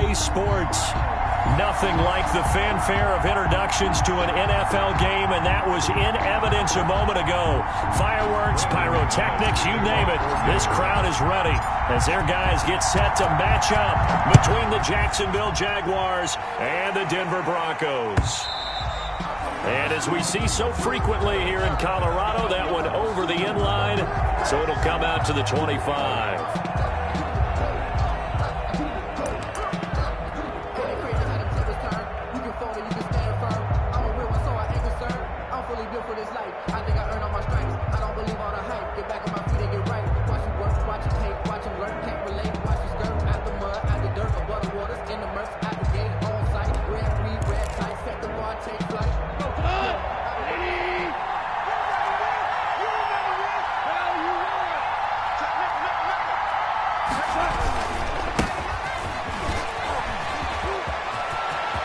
EA Sports. Nothing like the fanfare of introductions to an NFL game, and that was in evidence a moment ago. Fireworks, pyrotechnics, you name it. This crowd is ready as their guys get set to match up between the Jacksonville Jaguars and the Denver Broncos. And as we see so frequently here in Colorado, that one over the end line, so it'll come out to the 25.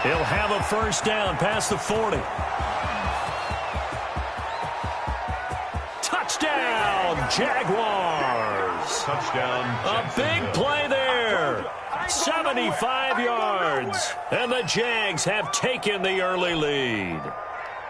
He'll have a first down past the 40. Touchdown, Jaguars. Touchdown. A big play there. 75 yards. And the Jags have taken the early lead.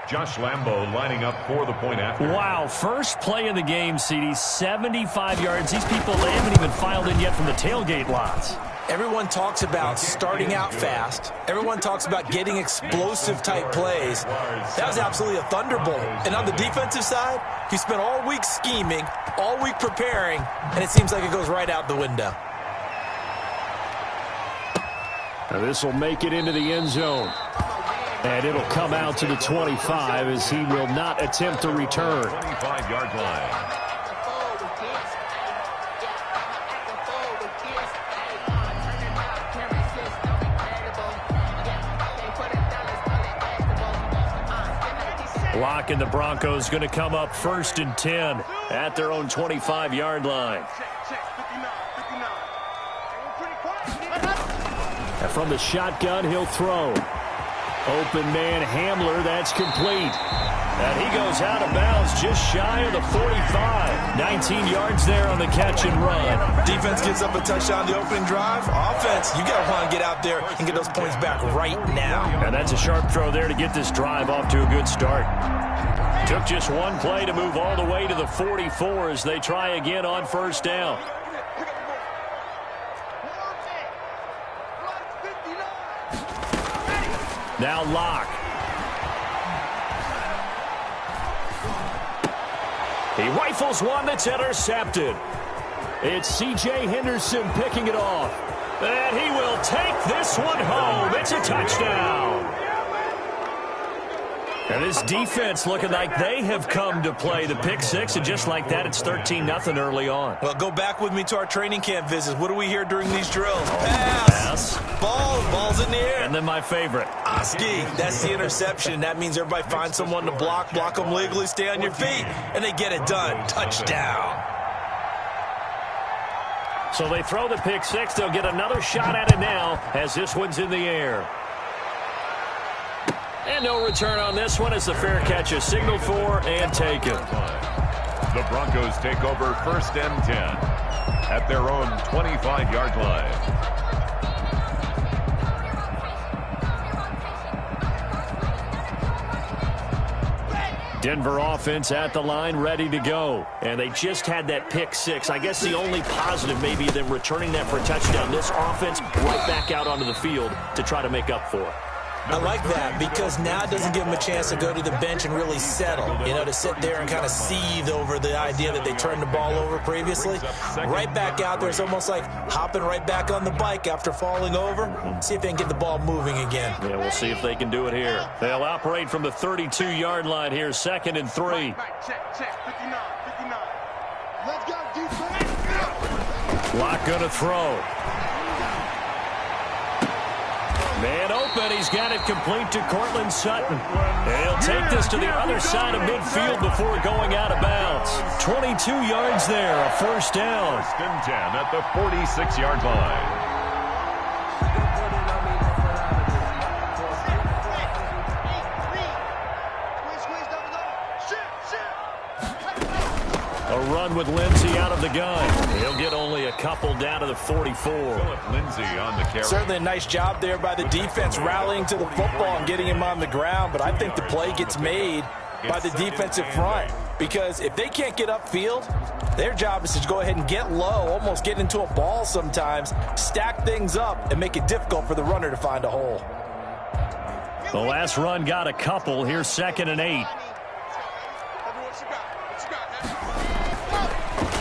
Josh Lambo lining up for the point after. Wow, first play in the game, CD, 75 yards. These people, they haven't even filed in yet from the tailgate lots. Everyone talks about starting out fast. Everyone talks about getting explosive-type plays. That was absolutely a thunderbolt. And on the defensive side, he spent all week scheming, all week preparing, and it seems like it goes right out the window. Now this will make it into the end zone. And it'll come out to the 25 as he will not attempt to return. 25-yard line. Block, and the Broncos going to come up 1st and 10 at their own 25-yard line. And from the shotgun, he'll throw. Open man Hamler, that's complete. And he goes out of bounds just shy of the 45. 19 yards there on the catch and run. Defense gives up a touchdown the opening drive. Offense, you got to want to get out there and get those points back right now. And that's a sharp throw there to get this drive off to a good start. Took just one play to move all the way to the 44 as they try again on first down. Now Locke. He rifles one that's intercepted. It's C.J. Henderson picking it off. And he will take this one home. It's a touchdown. And this defense looking like they have come to play the pick six, and just like that, it's 13-0 early on. Well, go back with me to our training camp visits. What do we hear during these drills? Pass. Ball's in the air. And then my favorite. Oski, that's the interception. That means everybody finds someone to block them legally, stay on your feet, and they get it done. Touchdown. So they throw the pick six. They'll get another shot at it now as this one's in the air. And no return on this one as the fair catch is signaled for and taken. The Broncos take over 1st and 10 at their own 25-yard line. Denver offense at the line, ready to go. And they just had that pick six. I guess the only positive may be them returning that for a touchdown. This offense right back out onto the field to try to make up for it. I like that because now it doesn't give them a chance to go to the bench and really settle, to sit there and kind of seethe over the idea that they turned the ball over previously. Right back out there, it's almost like hopping right back on the bike after falling over. See if they can get the ball moving again. Yeah, we'll see if they can do it here. They'll operate from the 32-yard line here, 2nd and 3. Locke going to throw. Man open, he's got it complete to Cortland Sutton. He'll take this to the other side of midfield before going out of bounds. 22 yards there, a first down. 1st and 10 at the 46-yard line. A run with Lindsey out of the gun. He'll get only a couple down to the 44. Lindsey on the carry. Certainly a nice job there by the defense rallying to the football and getting him on the ground, but I think the play gets made by the defensive front, because if they can't get upfield, their job is to go ahead and get low, almost get into a ball sometimes, stack things up, and make it difficult for the runner to find a hole. The last run got a couple. Here's 2nd and 8.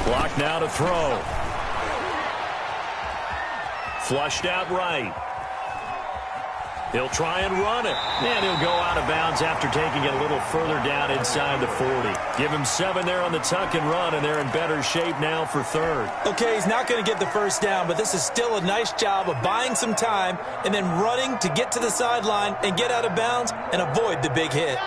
Block now to throw. Flushed out right. He'll try and run it. And he'll go out of bounds after taking it a little further down inside the 40. Give him 7 there on the tuck and run, and they're in better shape now for 3rd. Okay, he's not going to get the first down, but this is still a nice job of buying some time and then running to get to the sideline and get out of bounds and avoid the big hit.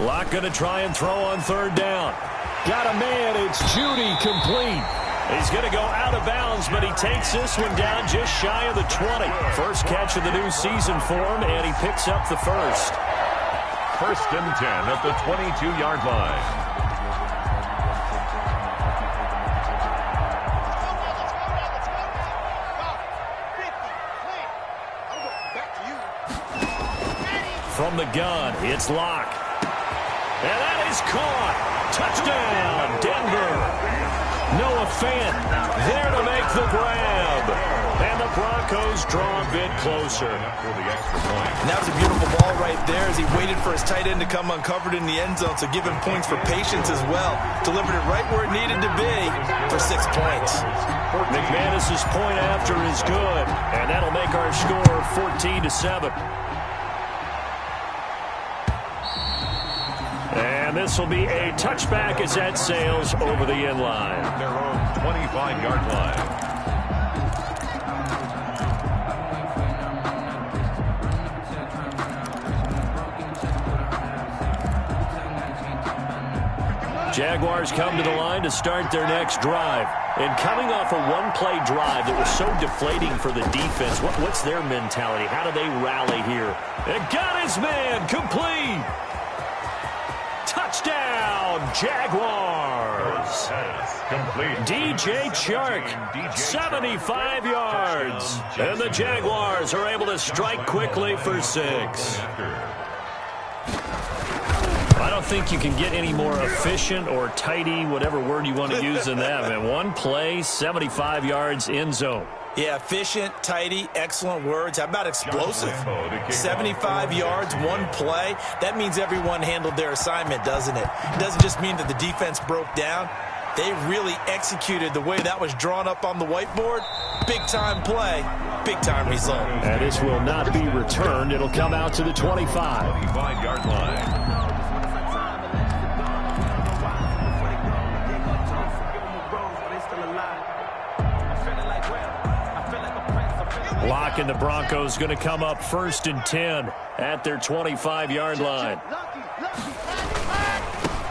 Locke going to try and throw on 3rd down. Got a man. It's Judy, complete. He's going to go out of bounds, but he takes this one down just shy of the 20. First catch of the new season for him, and he picks up the first. 1st and 10 at the 22-yard line. From the gun, it's Locke. And that is caught. Touchdown, Denver. Noah Fant there to make the grab. And the Broncos draw a bit closer. And that was a beautiful ball right there as he waited for his tight end to come uncovered in the end zone, so give him points for patience as well. Delivered it right where it needed to be for 6 points. McManus's point after is good, and that'll make our score 14-7. And this will be a touchback as that sails over the end line. Their own 25-yard line. Jaguars come to the line to start their next drive. And coming off a one-play drive that was so deflating for the defense, what's their mentality? How do they rally here? And got his man, complete. Touchdown, Jaguars. DJ Chark, 75 yards. And the Jaguars are able to strike quickly for 6. I don't think you can get any more efficient or tidy, whatever word you want to use in that. Man, one play, 75 yards, end zone. Yeah, efficient, tidy, excellent words. How about explosive? 75 yards, one play. That means everyone handled their assignment, doesn't it? It doesn't just mean that the defense broke down. They really executed the way that was drawn up on the whiteboard. Big-time play, big-time result. And this will not be returned. It'll come out to the 25. 25-yard line. Locke and the Broncos going to come up 1st and 10 at their 25-yard line.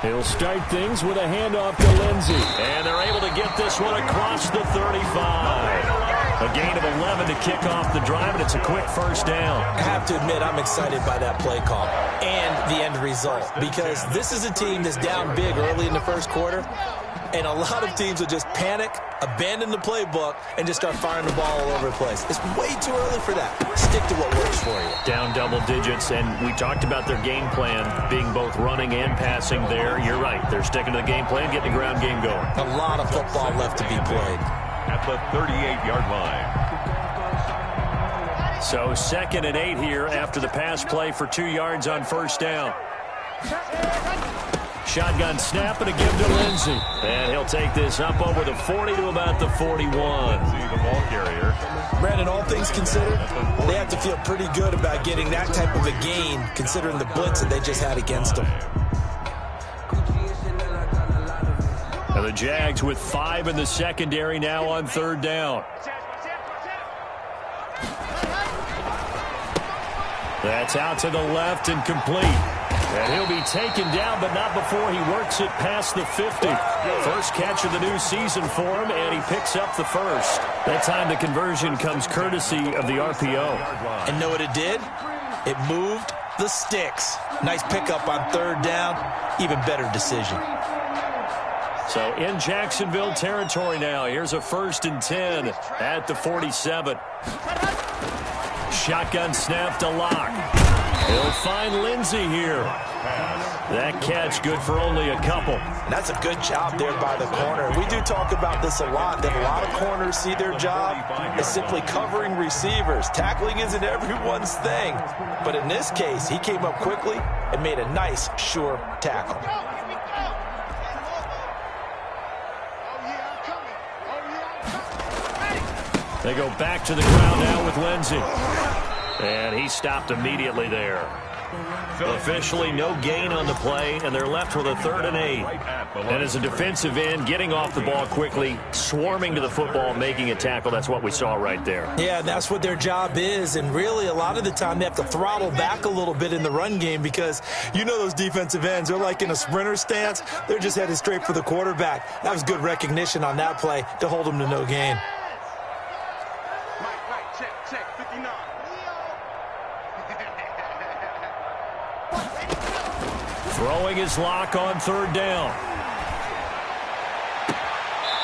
He'll start things with a handoff to Lindsey. And they're able to get this one across the 35. A gain of 11 to kick off the drive, and it's a quick first down. I have to admit, I'm excited by that play call and the end result, because this is a team that's down big early in the first quarter, and a lot of teams will just panic, abandon the playbook, and just start firing the ball all over the place. It's way too early for that. Stick to what works for you. Down double digits, and we talked about their game plan being both running and passing there. You're right. They're sticking to the game plan, getting the ground game going. A lot of football left to be played. At the 38-yard line. So 2nd and 8 here after the pass play for 2 yards on first down. Shotgun snap and a give to Lindsey. And he'll take this up over the 40 to about the 41. The ball carrier. Brandon, all things considered, they have to feel pretty good about getting that type of a gain, considering the blitz that they just had against them. And the Jags with 5 in the secondary now on 3rd down. That's out to the left and complete. And he'll be taken down, but not before he works it past the 50. First catch of the new season for him, and he picks up the first. That time the conversion comes courtesy of the RPO. And know what it did? It moved the sticks. Nice pickup on third down. Even better decision. So in Jacksonville territory now. Here's a 1st and 10 at the 47. Shotgun snap to Locke. He'll find Lindsey here. That catch good for only a couple. That's a good job there by the corner. We do talk about this a lot, that a lot of corners see their job as simply covering receivers. Tackling isn't everyone's thing. But in this case, he came up quickly and made a nice, sure tackle. They go back to the ground now with Lindsey. And he stopped immediately there. Officially no gain on the play, and they're left with a 3rd and 8. And as a defensive end, getting off the ball quickly, swarming to the football, making a tackle, that's what we saw right there. Yeah, that's what their job is, and really a lot of the time they have to throttle back a little bit in the run game because you know those defensive ends, they're like in a sprinter stance. They're just headed straight for the quarterback. That was good recognition on that play to hold them to no gain. Throwing his Lock on 3rd down.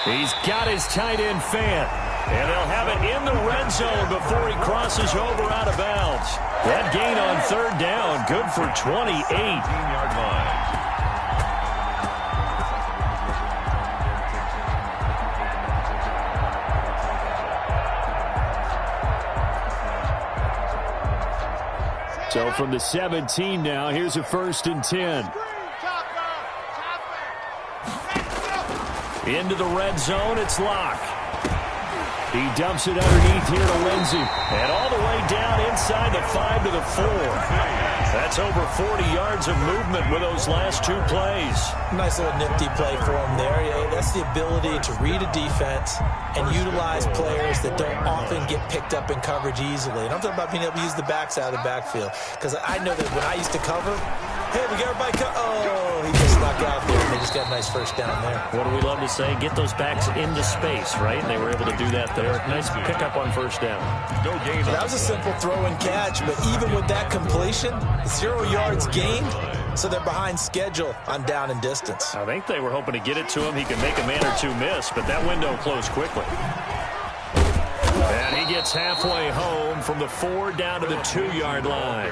He's got his tight end Fant. And they'll have it in the red zone before he crosses over out of bounds. That gain on 3rd down, good for 28. 15-yard line. So from the 17 now, here's a 1st and 10. Into the red zone, it's Locke. He dumps it underneath here to Lindsey. And all the way down inside the 5 to the 4. That's over 40 yards of movement with those last 2 plays. Nice little nifty play for him there. Yeah, that's the ability to read a defense and utilize players that don't often get picked up in coverage easily. And I'm talking about being able to use the backside of the backfield. Because I know that when I used to cover, hey, we got everybody oh, he just snuck out there. And they just got a nice first down there. What do we love to say? Get those backs into space, right? And they were able to do that there. Nice pickup on 1st down. No gain. That was a simple throw and catch, but even with that completion, 0 yards gained, so they're behind schedule on down and distance. I think they were hoping to get it to him. He could make a man or 2 miss, but that window closed quickly. And he gets halfway home from the 4 down to the 2-yard line.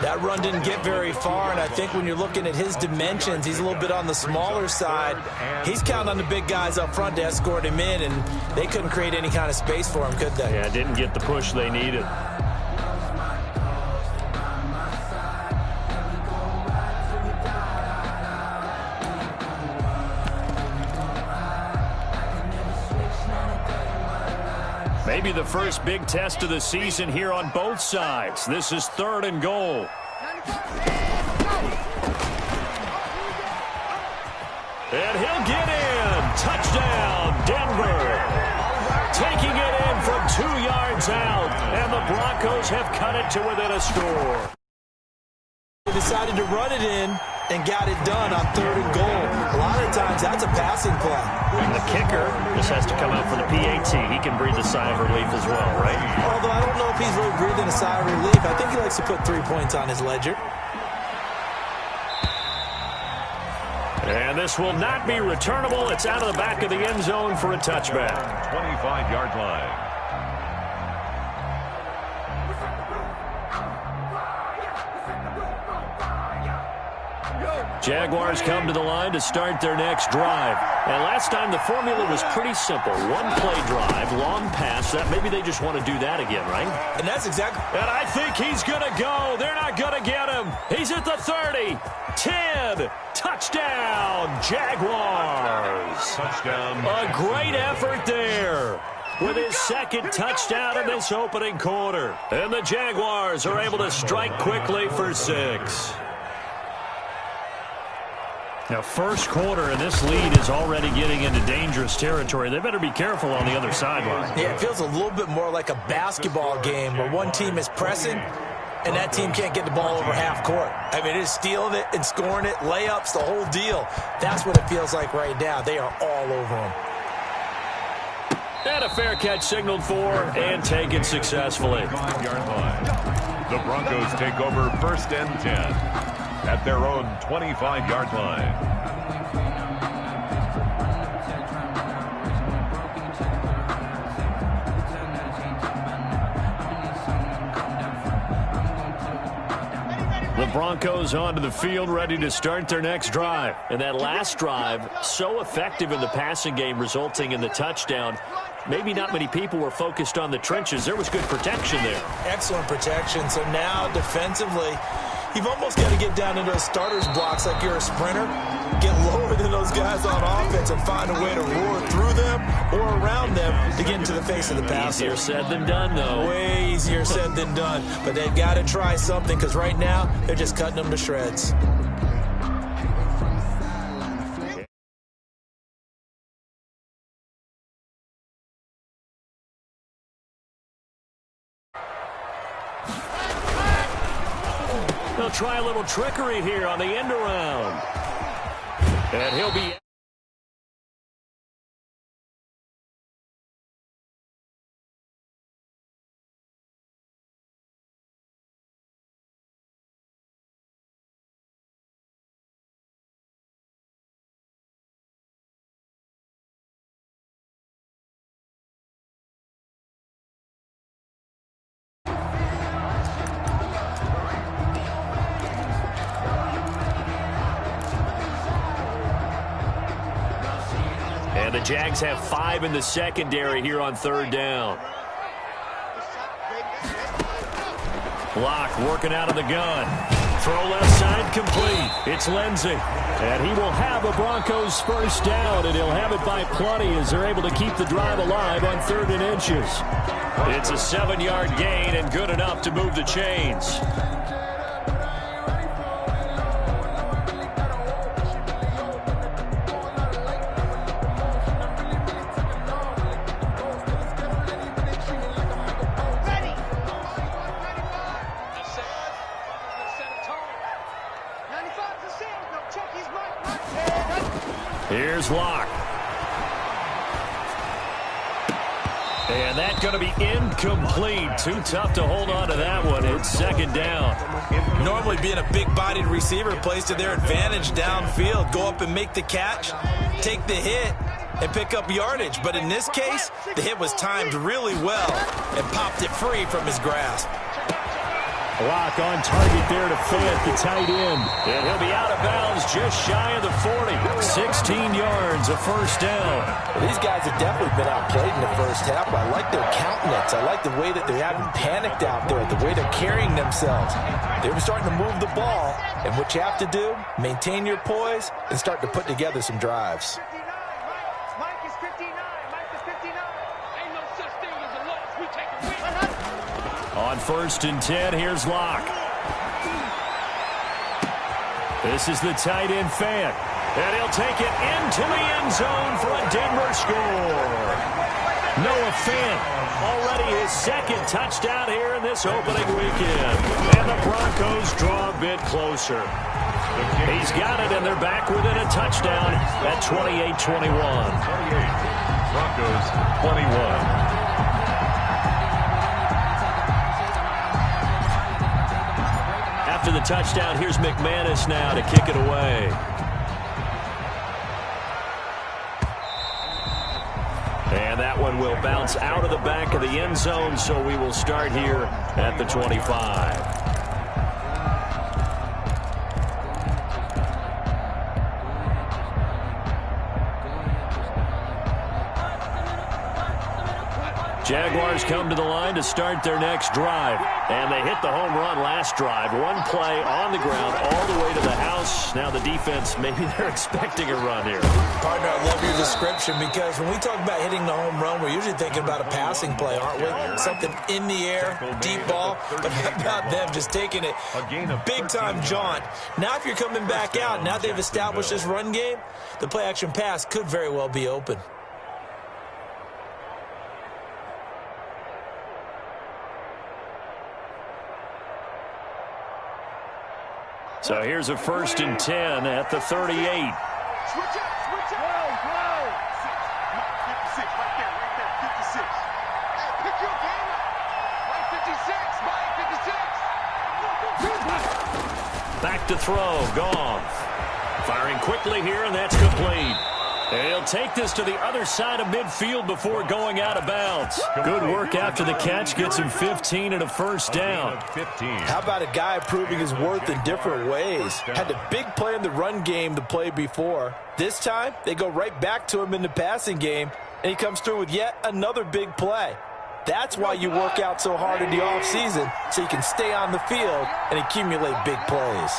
That run didn't get very far, and I think when you're looking at his dimensions, he's a little bit on the smaller side. He's counting on the big guys up front to escort him in, and they couldn't create any kind of space for him, could they? Yeah, didn't get the push they needed. Maybe the first big test of the season here on both sides. This is 3rd and goal. And he'll get in. Touchdown, Denver. Taking it in from 2 yards out. And the Broncos have cut it to within a score. They decided to run it in and got it done on 3rd and goal. A lot of times that's a passing play. And the kicker just has to come out for the PAT. He can breathe a sigh of relief as well, right? Although I don't know if he's really breathing a sigh of relief. I think he likes to put 3 points on his ledger. And this will not be returnable. It's out of the back of the end zone for a touchback. 25-yard line. Jaguars come to the line to start their next drive. And last time the formula was pretty simple. 1-play drive, long pass. That maybe they just want to do that again, right? And that's exactly. And I think he's going to go. They're not going to get him. He's at the 30. 10. Touchdown, Jaguars. Touchdown. A great effort there with his 2nd touchdown in this opening quarter. And the Jaguars are able to strike quickly for 6. Now, first quarter, and this lead is already getting into dangerous territory. They better be careful on the other sideline. Yeah, it feels a little bit more like a basketball game where one team is pressing and that team can't get the ball over half court. I mean, it's stealing it and scoring it, layups, the whole deal. That's what it feels like right now. They are all over them. And a fair catch signaled for and taken successfully. 5-yard line. The Broncos take over 1st and 10 at their own 25-yard line. The Broncos onto the field, ready to start their next drive. And that last drive, so effective in the passing game, resulting in the touchdown. Maybe not many people were focused on the trenches. There was good protection there. Excellent protection. So now, defensively, you've almost got to get down into those starters blocks like you're a sprinter. Get lower than those guys on offense and find a way to roar through them or around them to get into the face of the passer. Easier said than done, though. Way easier said than done. But they've got to try something because right now they're just cutting them to shreds. They'll try a little trickery here on the end around. And he'll be... And the Jags have 5 in the secondary here on 3rd down. Block working out of the gun. Throw left side complete. It's Lindsey. And he will have a Broncos first down, and he'll have it by plenty as they're able to keep the drive alive on 3rd and inches. It's a 7-yard gain and good enough to move the chains. Here's Locke. And that's going to be incomplete. Too tough to hold on to that one. It's 2nd down. Normally being a big-bodied receiver plays to their advantage downfield. Go up and make the catch, take the hit, and pick up yardage. But in this case, the hit was timed really well and popped it free from his grasp. Locke on target there to Fant, the tight end. And he'll be out of bounds just shy of the 40. 16 yards, a first down. Well, these guys have definitely been outplayed in the first half. I like their countenance. I like the way that they haven't panicked out there, the way they're carrying themselves. They're starting to move the ball. And what you have to do, maintain your poise and start to put together some drives. On 1st and 10, here's Locke. This is the tight end Fant. And he'll take it into the end zone for a Denver score. Noah Fant, already his 2nd touchdown here in this opening weekend. And the Broncos draw a bit closer. He's got it, and they're back within a touchdown at 28-21. Broncos 21. After the touchdown, here's McManus now to kick it away. And that one will bounce out of the back of the end zone, so we will start here at the 25. Jaguars come to the line to start their next drive. And they hit the home run last drive. One play on the ground all the way to the house. Now the defense, maybe they're expecting a run here. Partner, I love your description because when we talk about hitting the home run, we're usually thinking about a passing play, aren't we? Something in the air, deep ball. But how about them just taking it big-time jaunt? Now if you're coming back out, now they've established this run game, the play-action pass could very well be open. So here's a 1st and 10 at the 38. Switch up, switch up. Right there, 56. Hey, pick your game up. Right 56, Back to throw, Goff. Firing quickly here, and that's complete. He'll take this to the other side of midfield before going out of bounds. Good work after the catch. Gets him 15 and a 1st down. How about a guy proving his worth in different ways? Had a big play in the run game the play before. This time, they go right back to him in the passing game, and he comes through with yet another big play. That's why you work out so hard in the offseason, so you can stay on the field and accumulate big plays.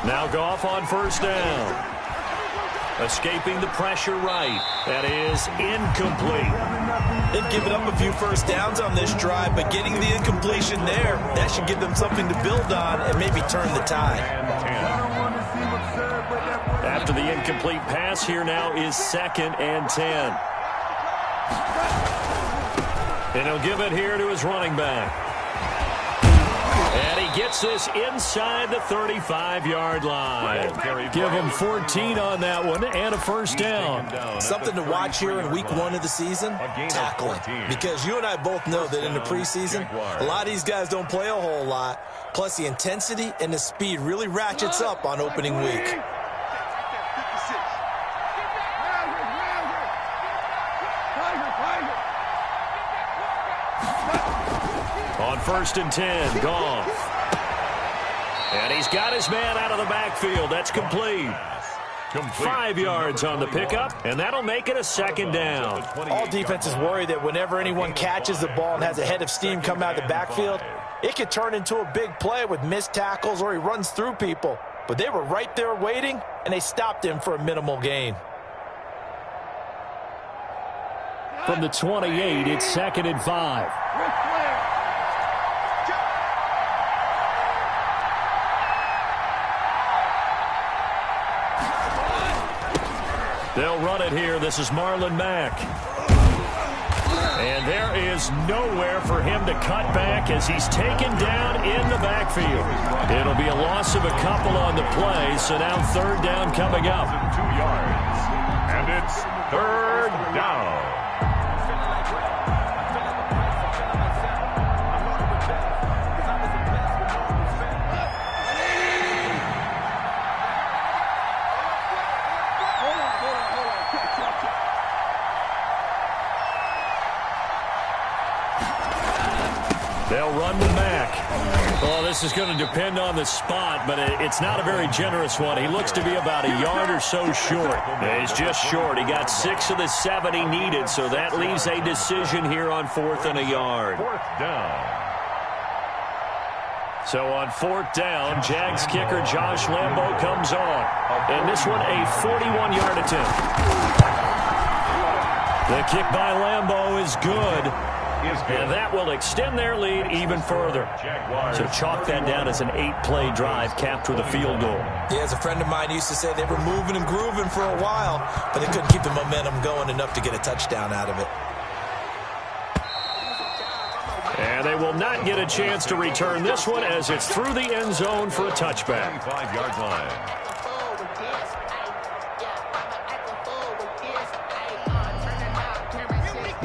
Now Goff on 1st down. Escaping the pressure right. That is incomplete. They've given up a few 1st downs on this drive, but getting the incompletion there, that should give them something to build on and maybe turn the tide. After the incomplete pass, here now is 2nd and 10. And he'll give it here to his running back. And he gets this inside the 35-yard line. Give him 14 on that one and a 1st down. Something to watch here in week 1 of the season, tackling. Because you and I both know that in the preseason, a lot of these guys don't play a whole lot. Plus, the intensity and the speed really ratchets up on opening week. On 1st and 10, Goff. And he's got his man out of the backfield. That's complete. 5 yards on the pickup, and that'll make it a 2nd down. All defenses worry that whenever anyone catches the ball and has a head of steam come out of the backfield, it could turn into a big play with missed tackles or he runs through people. But they were right there waiting, and they stopped him for a minimal gain. From the 28, it's 2nd and 5. They'll run it here. This is Marlon Mack. And there is nowhere for him to cut back as he's taken down in the backfield. It'll be a loss of a couple on the play, so now 3rd down coming up. 2 yards. And it's 3rd down. They'll run with Mack. Well, this is going to depend on the spot, but it's not a very generous one. He looks to be about a yard or so short. He's just short. He got 6 of the 7 he needed, so that leaves a decision here on 4th and a yard. 4th down. So on 4th down, Jags kicker Josh Lambo comes on. And this one, a 41-yard attempt. The kick by Lambo is good. And that will extend their lead even further. So chalk that down as an 8-play drive capped with a field goal. Yeah, as a friend of mine used to say, they were moving and grooving for a while, but they couldn't keep the momentum going enough to get a touchdown out of it. And they will not get a chance to return this one as it's through the end zone for a touchback. 25-yard line.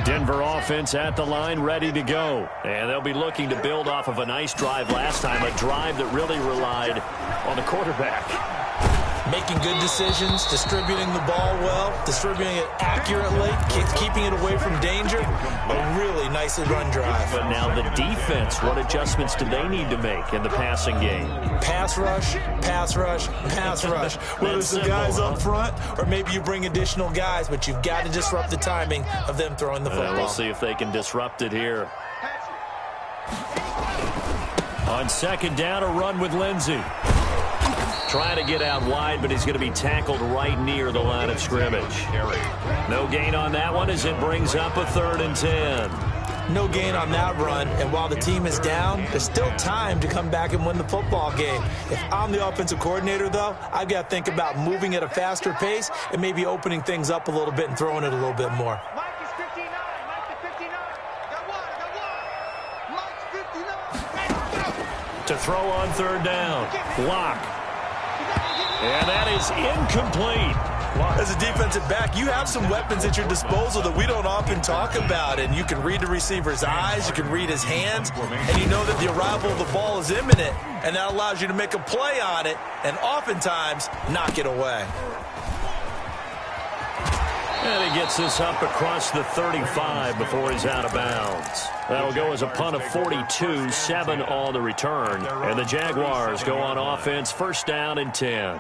Denver offense at the line, ready to go. And they'll be looking to build off of a nice drive last time, a drive that really relied on the quarterback. Making good decisions, distributing the ball well, distributing it accurately, keeping it away from danger. A really nicely run drive. But now the defense, what adjustments do they need to make in the passing game? Pass rush, pass rush, pass rush. Whether it's the guys up front or maybe you bring additional guys, but you've got to disrupt the timing of them throwing the football. We'll see if they can disrupt it here. On 2nd down, a run with Lindsey. Trying to get out wide, but he's going to be tackled right near the line of scrimmage. No gain on that one as it brings up a 3rd and 10. No gain on that run, and while the team is down, there's still time to come back and win the football game. If I'm the offensive coordinator, though, I've got to think about moving at a faster pace and maybe opening things up a little bit and throwing it a little bit more. Mike is 59. Mike is 59. Got one. Mike's 59. To throw on third down. Block. And that is incomplete. As a defensive back, you have some weapons at your disposal that we don't often talk about, and you can read the receiver's eyes, you can read his hands, and you know that the arrival of the ball is imminent, and that allows you to make a play on it and oftentimes knock it away. And he gets this up across the 35 before he's out of bounds. That'll go as a punt of 42, 7 on the return. And the Jaguars go on offense, first down and 10.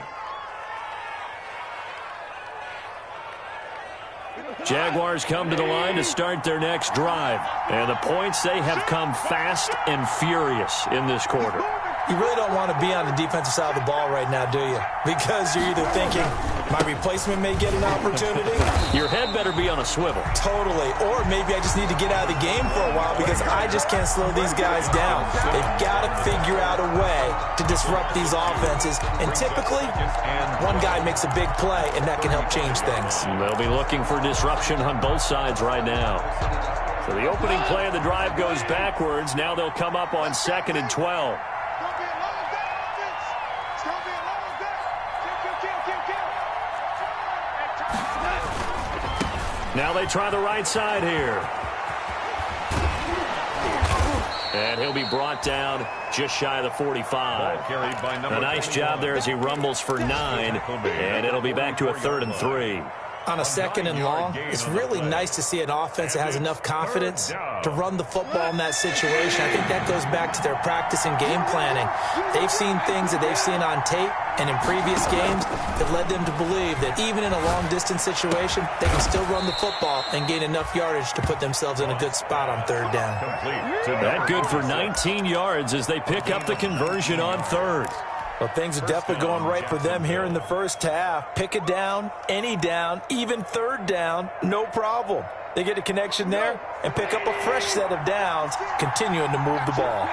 Jaguars come to the line to start their next drive. And the points, they have come fast and furious in this quarter. You really don't want to be on the defensive side of the ball right now, do you? Because you're either thinking, my replacement may get an opportunity. Your head better be on a swivel. Totally. Or maybe I just need to get out of the game for a while because I just can't slow these guys down. They've got to figure out a way to disrupt these offenses. And typically, one guy makes a big play, and that can help change things. They'll be looking for disruption on both sides right now. So the opening play of the drive goes backwards. Now they'll come up on 2nd and 12. Now they try the right side here. And he'll be brought down just shy of the 45. A nice job there as he rumbles for 9. And it'll be back to a 3rd and 3. On a 2nd and long, it's really nice to see an offense that has enough confidence to run the football in that situation. I think that goes back to their practice and game planning. They've seen things that they've seen on tape and in previous games that led them to believe that even in a long-distance situation, they can still run the football and gain enough yardage to put themselves in a good spot on 3rd down. That good for 19 yards as they pick up the conversion on 3rd. Well, things are definitely going right for them here in the first half. Pick a down, any down, even 3rd down, no problem. They get a connection there and pick up a fresh set of downs, continuing to move the ball.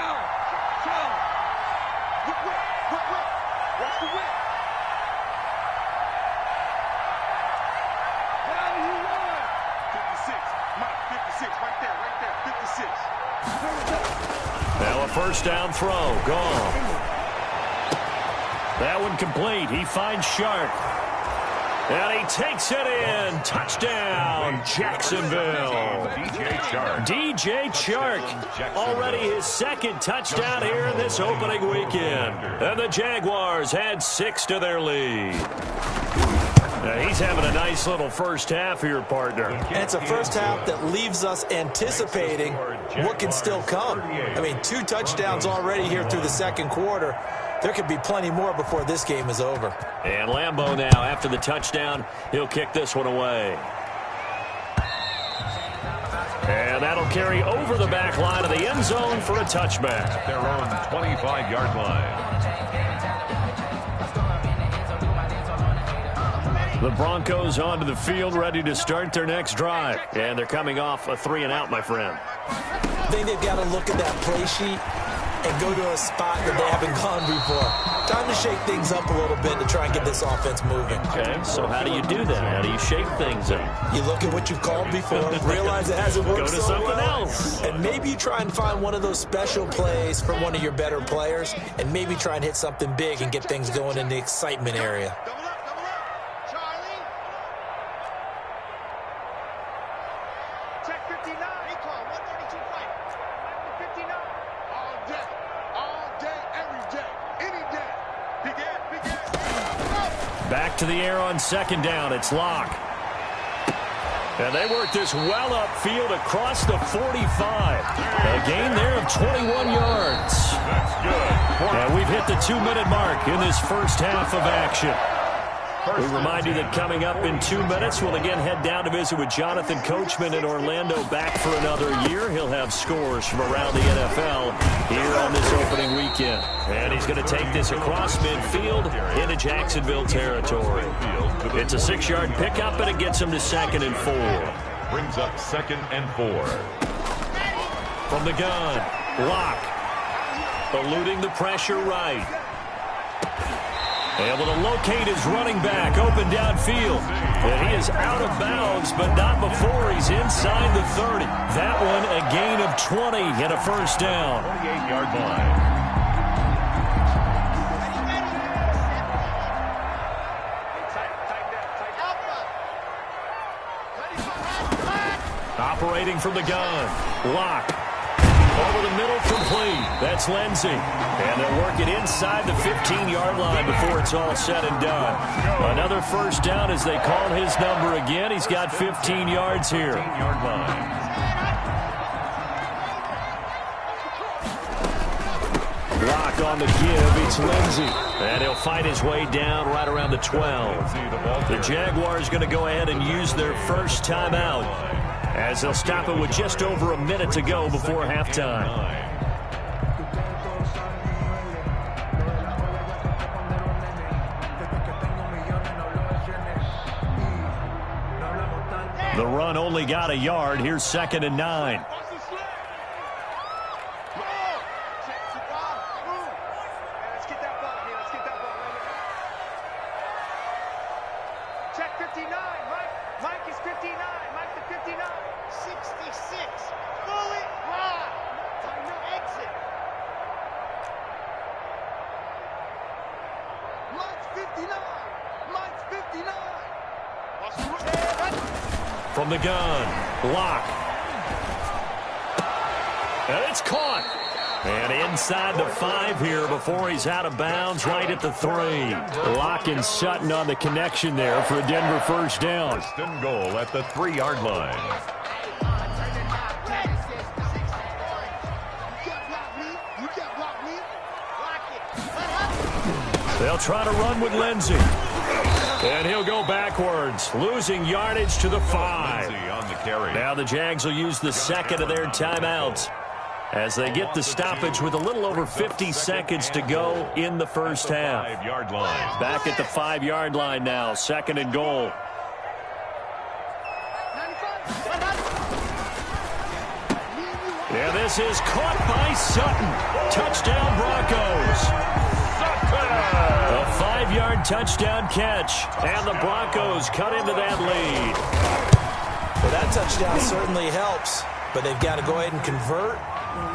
Now a first down throw, gone. That one complete. He finds Shark. And he takes it in. Touchdown, Jacksonville. DJ Chark. Already his 2nd touchdown here in this opening weekend. And the Jaguars add 6 to their lead. Now he's having a nice little first half here, partner. And it's a first half that leaves us anticipating what can still come. I mean, 2 touchdowns already here through the 2nd quarter. There could be plenty more before this game is over. And Lambeau now, after the touchdown, he'll kick this one away. And that'll carry over the back line of the end zone for a touchback. At their own 25-yard line. The Broncos onto the field, ready to start their next drive. And they're coming off a 3-and-out, my friend. I think they've got to look at that play sheet and go to a spot that they haven't gone before. Time to shake things up a little bit to try and get this offense moving. Okay, so how do you do that? How do you shake things up? You look at what you've called before, realize it hasn't worked Go to so something well, else. and maybe you try and find one of those special plays from one of your better players, and maybe try and hit something big and get things going in the excitement area. Back to the air on 2nd down. It's Locke. And they work this well upfield across the 45. A gain there of 21 yards. That's good. And we've hit the 2-minute mark in this first half of action. We remind you that coming up in 2 minutes, we'll again head down to visit with Jonathan Coachman in Orlando, back for another year. He'll have scores from around the NFL here on this opening weekend. And he's going to take this across midfield into Jacksonville territory. It's a 6-yard pickup, and it gets him to 2nd and 4. Brings up 2nd and 4. From the gun, Locke, eluding the pressure right. Able to locate his running back open downfield. And he is out of bounds, but not before he's inside the 30. That one a gain of 20 and a first down. 28-yard line. Throwing from the gun. Lock. Over the middle, complete. That's Lindsey. And they'll work it inside the 15-yard line before it's all said and done. Another first down as they call his number again. He's got 15 yards here. 15-yard line. Lock on the give. It's Lindsey. And he'll find his way down right around the 12. The Jaguars going to go ahead and use their first timeout, as they'll stop it with just over a minute to go before halftime. The run only got a yard. Here's 2nd and 9. Check 59, Mike is 59. Mike to 59. 66. Fully live. No exit. Mike's 59. Mike's 59. From the gun. Lock. And it's caught. And inside the 5 here before he's out of bounds, right at the 3. Lock and Sutton on the connection there for a Denver first down. First and goal at the 3-yard line. They'll try to run with Lindsey. And he'll go backwards, losing yardage to the 5. On the carry. Now the Jags will use the second of their timeouts as they get the stoppage with a little over 50 seconds to go in the first half. 5-yard line. Back at the 5-yard line now, 2nd and goal. Yeah, this is caught by Sutton. Touchdown Broncos. A 5-yard touchdown catch, and the Broncos cut into that lead. Well, that touchdown certainly helps, but they've got to go ahead and convert,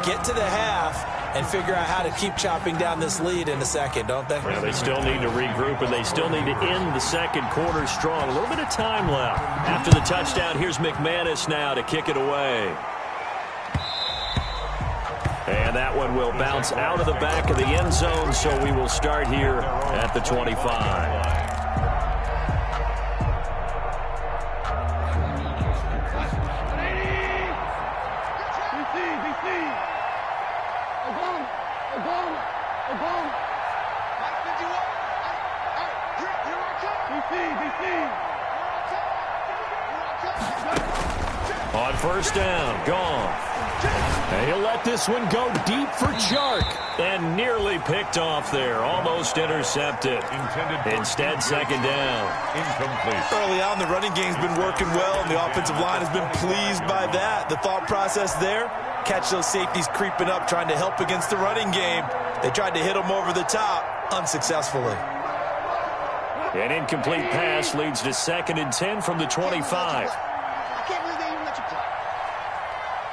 get to the half, and figure out how to keep chopping down this lead in the second, don't they? Yeah, they still need to regroup, and they still need to end the second quarter strong. A little bit of time left. After the touchdown, here's McManus now to kick it away. And that one will bounce out of the back of the end zone, so we will start here at the 25. On first down, gone. And he'll let this one go deep for Chark. And nearly picked off there. Almost intercepted. Instead, 2nd down. Incomplete. Early on, the running game's been working well, and the offensive line has been pleased by that. The thought process there, catch those safeties creeping up, trying to help against the running game. They tried to hit them over the top, unsuccessfully. An incomplete pass leads to 2nd and 10 from the 25. I can't believe they even let you play.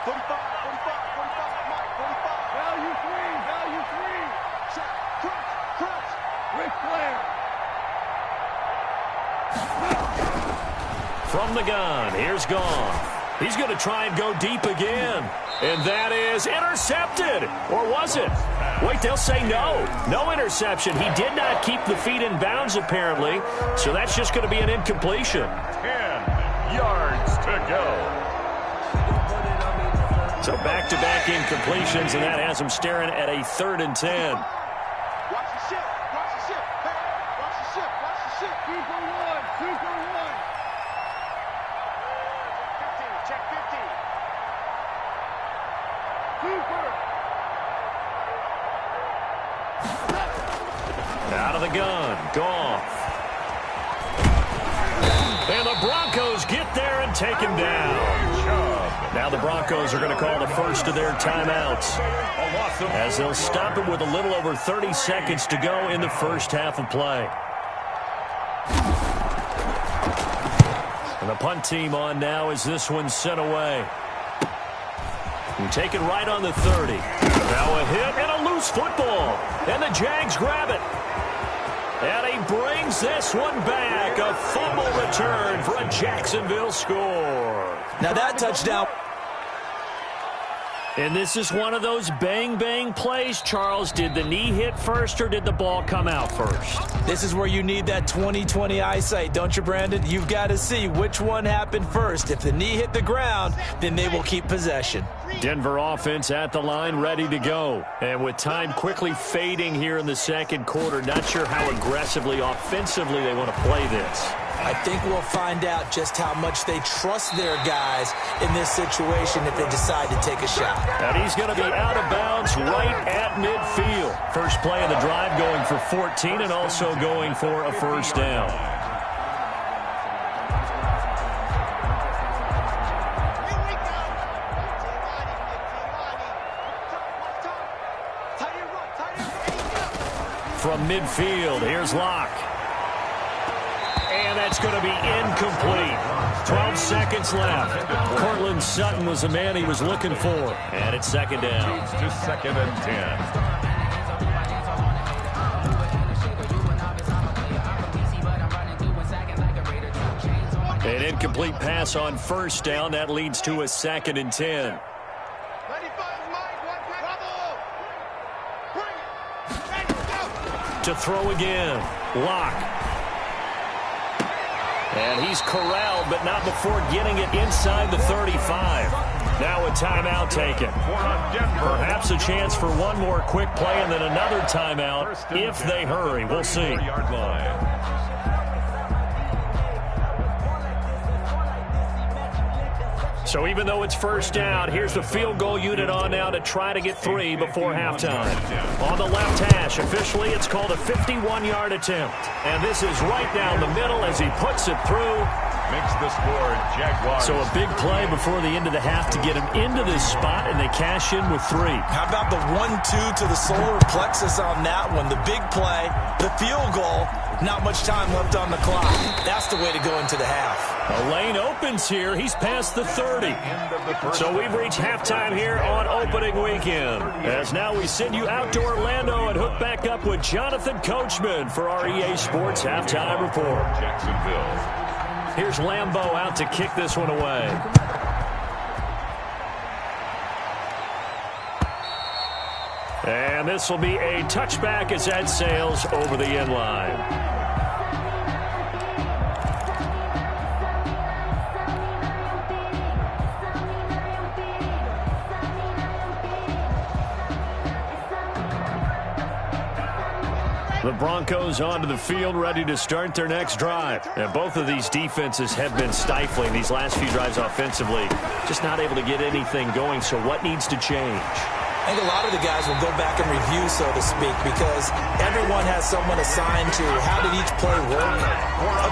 45, 45, 45, Mike, 45. Value 3. Shot, crunch. Ric Flair. From the gun, here's Goff. He's going to try and go deep again. And that is intercepted. Or was it? Wait, they'll say no. No interception. He did not keep the feet in bounds, apparently. So that's just going to be an incompletion. 10 yards to go. So back-to-back incompletions, and that has him staring at a 3rd and 10. Watch the ship. Watch the ship. Hey, watch the ship. Watch the ship. 2 for 1. 2 for 1. Check 15. Super. Out of the gun, Goff. And the Broncos get there and take him down. Now the Broncos are going to call the first of their timeouts, as they'll stop it with a little over 30 seconds to go in the first half of play. And the punt team on now as this one's sent away. And take it right on the 30. Now a hit and a loose football. And the Jags grab it. And he brings this one back. A fumble return for a Jacksonville score. Now that touchdown And this is one of those bang-bang plays, Charles. Did the knee hit first or did the ball come out first? This is where you need that 20/20 eyesight, don't you, Brandon? You've got to see which one happened first. If the knee hit the ground, then they will keep possession. Denver offense at the line, ready to go. And with time quickly fading here in the second quarter, not sure how aggressively, offensively they want to play this. I think we'll find out just how much they trust their guys in this situation if they decide to take a shot. And he's going to be out of bounds right at midfield. First play of the drive going for 14 and also going for a first down. From midfield, here's Locke. And that's going to be incomplete. 12 seconds left. Cortland Sutton was the man he was looking for. And it's second down. To 2nd and 10. An incomplete pass on first down. That leads to a 2nd and 10. To throw again. Locke. And he's corralled, but not before getting it inside the 35. Now a timeout taken. Perhaps a chance for one more quick play and then another timeout if they hurry. We'll see. So even though it's first down, here's the field goal unit on now to try to get 3 before halftime. On the left hash, officially it's called a 51-yard attempt. And this is right down the middle as he puts it through. Makes the score Jaguars. So a big play before the end of the half to get him into this spot, and they cash in with 3. How about the 1-2 to the solar plexus on that one? The big play, the field goal, not much time left on the clock. That's the way to go into the half. A lane opens here. He's past the 30. So we've reached halftime here on opening weekend. As now we send you out to Orlando and hook back up with Jonathan Coachman for our EA Sports Halftime Report. Jacksonville. Here's Lambeau out to kick this one away. And this will be a touchback as that sails over the end line. The Broncos onto the field, ready to start their next drive. And both of these defenses have been stifling these last few drives offensively. Just not able to get anything going, so what needs to change? I think a lot of the guys will go back and review, so to speak, because everyone has someone assigned to how did each play work.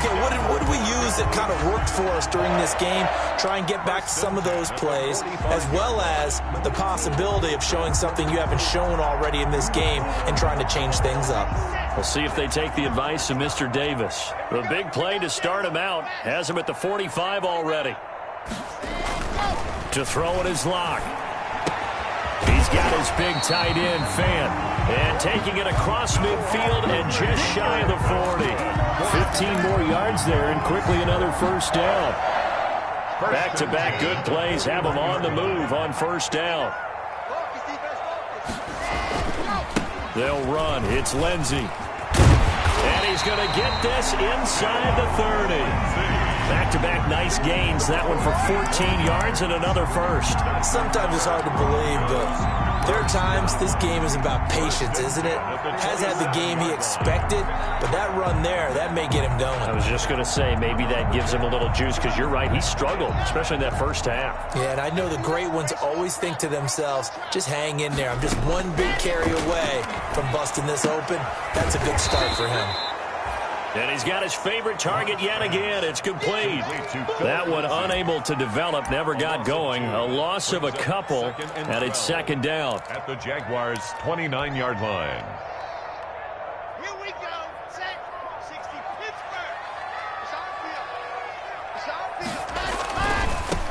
Okay, what did we use that kind of worked for us during this game? Try and get back to some of those plays, as well as the possibility of showing something you haven't shown already in this game and trying to change things up. We'll see if they take the advice of Mr. Davis. The big play to start him out has him at the 45 already. To throw it is Locke. He's got his big tight end, Fant. And taking it across midfield and just shy of the 40. 15 more yards there and quickly another first down. Back-to-back good plays have him on the move on first down. They'll run. It's Lindsey. And he's going to get this inside the 30. Back-to-back nice gains. That one for 14 yards and another first. Sometimes it's hard to believe, but there are times this game is about patience, isn't it? Has had the game he expected, but that run there, that may get him going. I was just going to say, maybe that gives him a little juice, because you're right, he struggled, especially in that first half. Yeah, and I know the great ones always think to themselves, just hang in there. I'm just one big carry away from busting this open. That's a good start for him. And he's got his favorite target yet again. It's complete. That one unable to develop, never got going. A loss of a couple, and it's second down. At the Jaguars' 29-yard line. Here we go. Set. 60. Pittsburgh. It's on field. It's on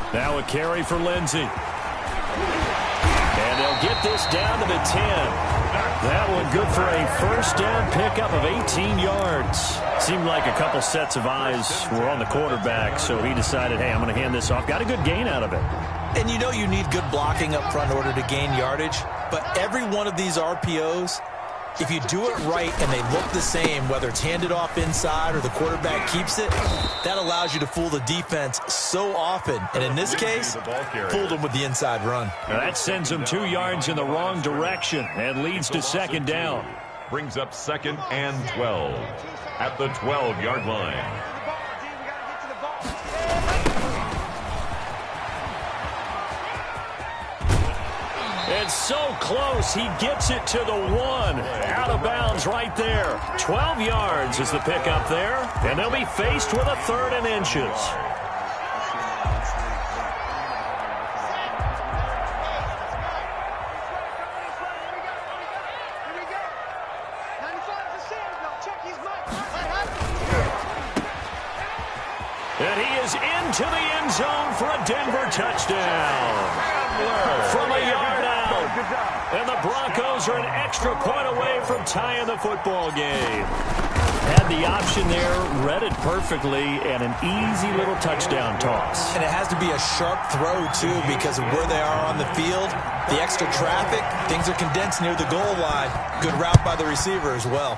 field. Now a carry for Lindsey. And they'll get this down to the 10. That one good for a first down pickup of 18 yards. Seemed like a couple sets of eyes were on the quarterback, so he decided, hey, I'm going to hand this off. Got a good gain out of it. And you know you need good blocking up front in order to gain yardage, but every one of these RPOs, if you do it right and they look the same, whether it's handed off inside or the quarterback keeps it, that allows you to fool the defense so often. And in this case, fooled them with the inside run. Now that sends them 2 yards in the wrong direction and leads to second down. Brings up 2nd and 12 at the 12-yard line. It's so close, he gets it to the 1. Out of bounds right there. 12 yards is the pickup there, and they'll be faced with a 3rd and inches. And he is into the end zone for a Denver touchdown. From a yard out. And the Broncos are an extra point away from tying the football game. Had the option there, read it perfectly, and an easy little touchdown toss. And it has to be a sharp throw, too, because of where they are on the field. The extra traffic, things are condensed near the goal line. Good route by the receiver as well.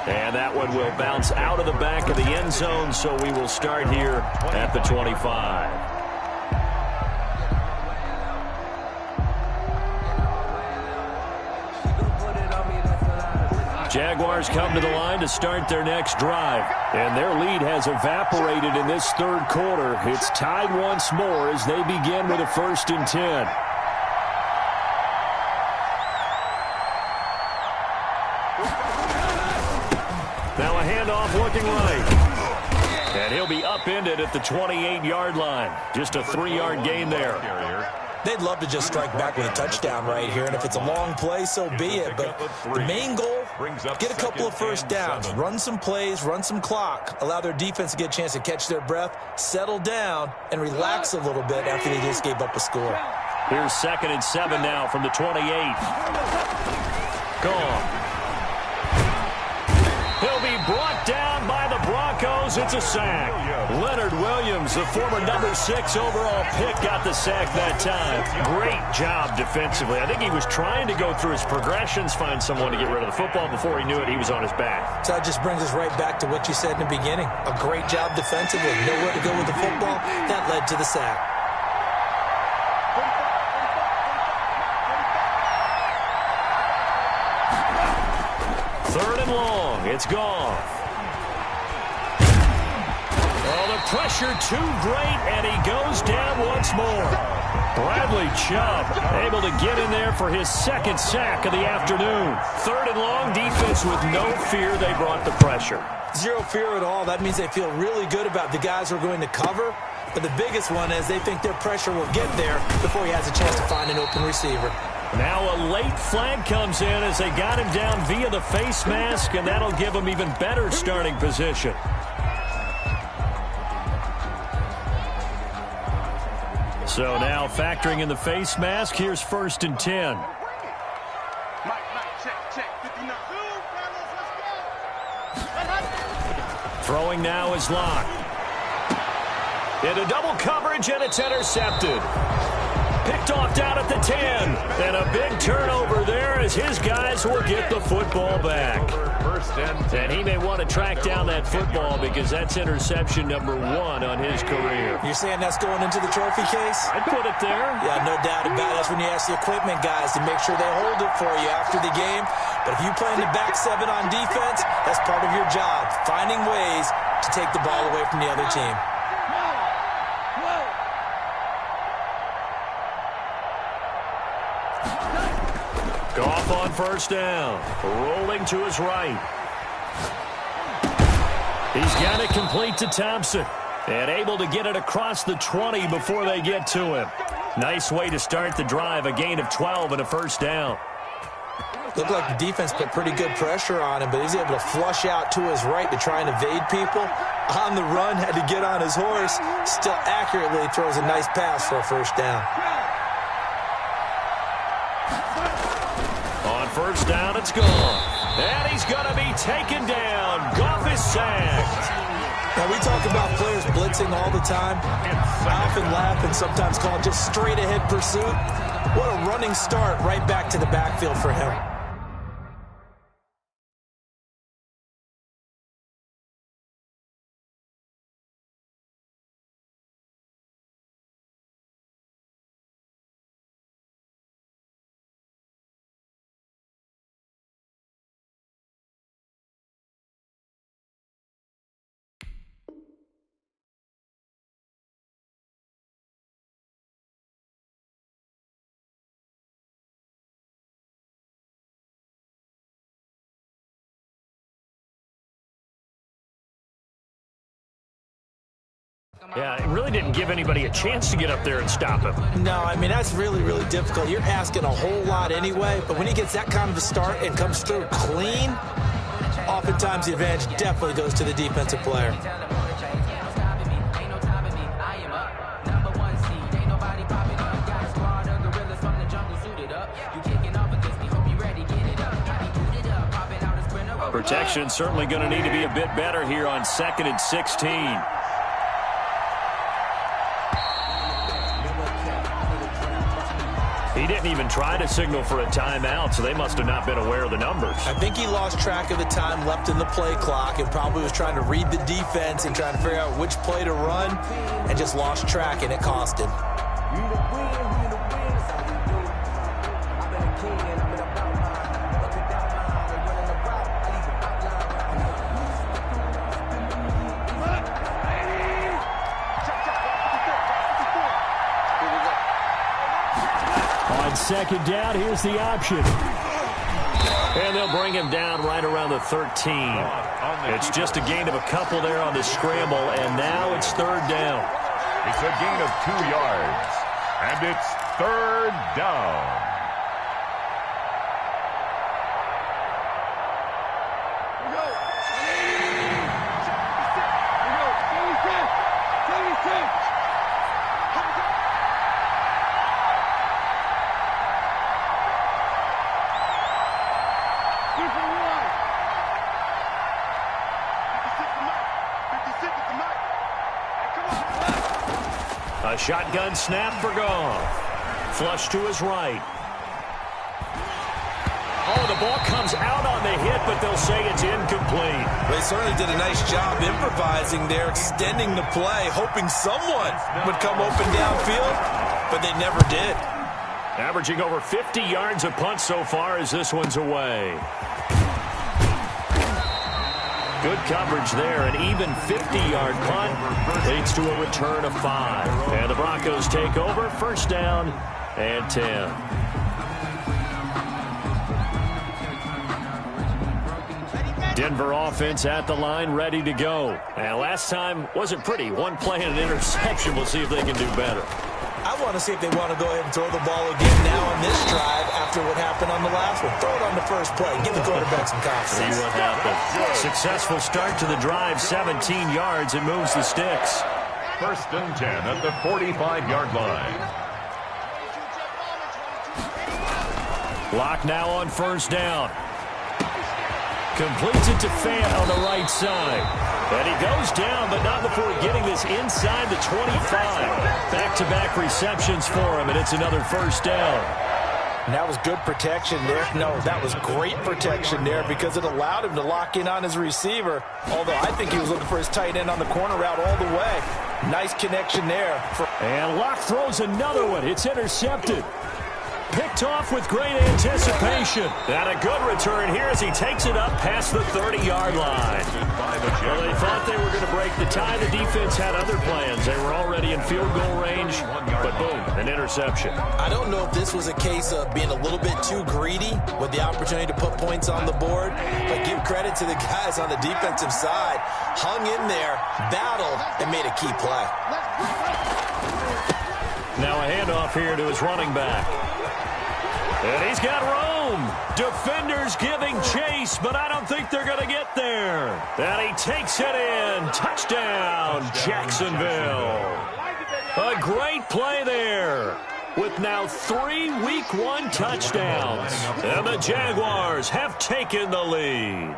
And that one will bounce out of the back of the end zone, so we will start here at the 25. Jaguars come to the line to start their next drive. And their lead has evaporated in this 3rd quarter. It's tied once more as they begin with a 1st and 10. Now a handoff looking right. And he'll be upended at the 28-yard line. Just a 3-yard gain there. They'd love to just strike back with a touchdown right here, and if it's a long play, so be it. But the main goal, get a couple of first downs, run some plays, run some clock, allow their defense to get a chance to catch their breath, settle down, and relax a little bit after they just gave up a score. Here's 2nd and 7 now from the 28. Gone. He'll be brought down by the Broncos. It's a sack. Leonard Williams, the former number 6 overall pick, got the sack that time. Great job defensively. I think he was trying to go through his progressions, find someone to get rid of the football. Before he knew it, he was on his back. So that just brings us right back to what you said in the beginning. A great job defensively. Nowhere to go with the football. That led to the sack. Third and long. It's gone. Oh, the pressure too great, and he goes down once more. Bradley Chubb able to get in there for his 2nd sack of the afternoon. 3rd and long, defense with no fear. They brought the pressure. Zero fear at all. That means they feel really good about the guys who are going to cover. But the biggest one is they think their pressure will get there before he has a chance to find an open receiver. Now a late flag comes in as they got him down via the face mask, and that'll give him even better starting position. So now factoring in the face mask, here's 1st and 10. Throwing now is locked. Into double coverage, and it's intercepted. Picked off down at the 10. And a big turnover there as his guys will get the football back. And he may want to track down that football because that's interception number 1 on his career. You're saying that's going into the trophy case? I'd put it there. Yeah, no doubt about it. That's when you ask the equipment guys to make sure they hold it for you after the game. But if you play in the back 7 on defense, that's part of your job, finding ways to take the ball away from the other team. Goff on 1st down. Rolling to his right. He's got it complete to Thompson. And able to get it across the 20 before they get to him. Nice way to start the drive. A gain of 12 and a 1st down. Looked like the defense put pretty good pressure on him, but he's able to flush out to his right to try and evade people. On the run, had to get on his horse. Still accurately throws a nice pass for a 1st down. On 1st down, it's gone. And he's going to be taken down. Goff is sacked. Now, we talk about players blitzing all the time. I often laugh and sometimes call it just straight-ahead pursuit. What a running start right back to the backfield for him. Yeah, it really didn't give anybody a chance to get up there and stop him. No, I mean, that's really, really difficult. You're asking a whole lot anyway, but when he gets that kind of a start and comes through clean, oftentimes the advantage definitely goes to the defensive player. Protection certainly going to need to be a bit better here on 2nd and 16. He didn't even try to signal for a timeout, so they must have not been aware of the numbers. I think he lost track of the time left in the play clock and probably was trying to read the defense and trying to figure out which play to run and just lost track, and it cost him. On 2nd down, here's the option. And they'll bring him down right around the 13. It's just a gain of a couple there on the scramble, and now it's 3rd down. It's a gain of 2 yards, and it's 3rd down. A shotgun snap for Goff. Flush to his right. Oh, the ball comes out on the hit, but they'll say it's incomplete. They certainly did a nice job improvising there, extending the play, hoping someone would come open downfield, but they never did. Averaging over 50 yards a punt so far as this one's away. Good coverage there. An even 50-yard punt leads to a return of 5. And the Broncos take over. 1st down and 10. Denver offense at the line, ready to go. And last time wasn't pretty. One play and an interception. We'll see if they can do better. I want to see if they want to go ahead and throw the ball again now on this drive after what happened on the last one. Throw it on the first play. Give the quarterback some confidence. See what happens. Successful start to the drive, 17 yards, and moves the sticks. 1st and 10 at the 45-yard line. Lock now on 1st down. Completes it to Fant on the right side. And he goes down, but not before getting this inside the 25. Back-to-back receptions for him, and it's another 1st down. And that was good protection there. No, that was great protection there because it allowed him to lock in on his receiver, although I think he was looking for his tight end on the corner route all the way. Nice connection there. And Locke throws another one. It's intercepted. Picked off with great anticipation. And a good return here as he takes it up past the 30-yard line. Well, they thought they were going to break the tie. The defense had other plans. They were already in field goal range, but boom, an interception. I don't know if this was a case of being a little bit too greedy with the opportunity to put points on the board, but give credit to the guys on the defensive side. Hung in there, battled, and made a key play. Now a handoff here to his running back. And he's got room. Defenders giving chase, but I don't think they're going to get there. And he takes it in. Touchdown, Jacksonville. A great play there with now 3 Week 1 touchdowns. And the Jaguars have taken the lead.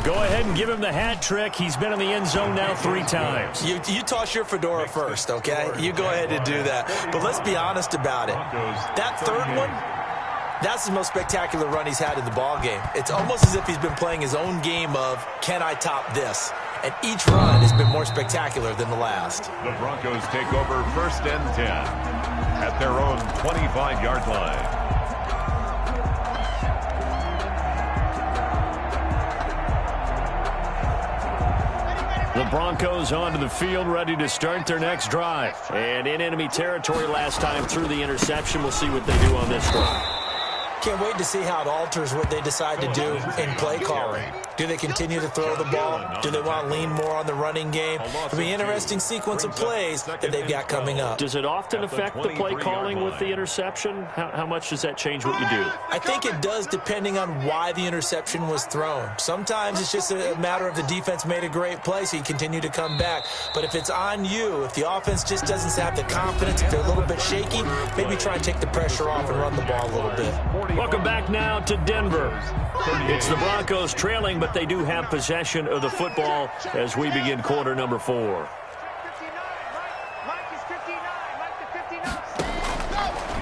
Go ahead and give him the hat trick. He's been in the end zone now 3 times. You toss your fedora first, okay? You go ahead and do that. But let's be honest about it. That third one, that's the most spectacular run he's had in the ball game. It's almost as if he's been playing his own game of, can I top this? And each run has been more spectacular than the last. The Broncos take over 1st and 10 at their own 25-yard line. The Broncos onto the field, ready to start their next drive. And in enemy territory last time through the interception. We'll see what they do on this drive. Can't wait to see how it alters what they decide to do in play calling. Do they continue to throw the ball? Do they want to lean more on the running game? It'll be an interesting sequence of plays that they've got coming up. Does it often affect the play calling with the interception? How much does that change what you do? I think it does, depending on why the interception was thrown. Sometimes it's just a matter of the defense made a great play, so you continue to come back. But if it's on you, if the offense just doesn't have the confidence, if they're a little bit shaky, maybe try and take the pressure off and run the ball a little bit. Welcome back now to Denver. It's the Broncos trailing, but they do have possession of the football as we begin quarter number 4.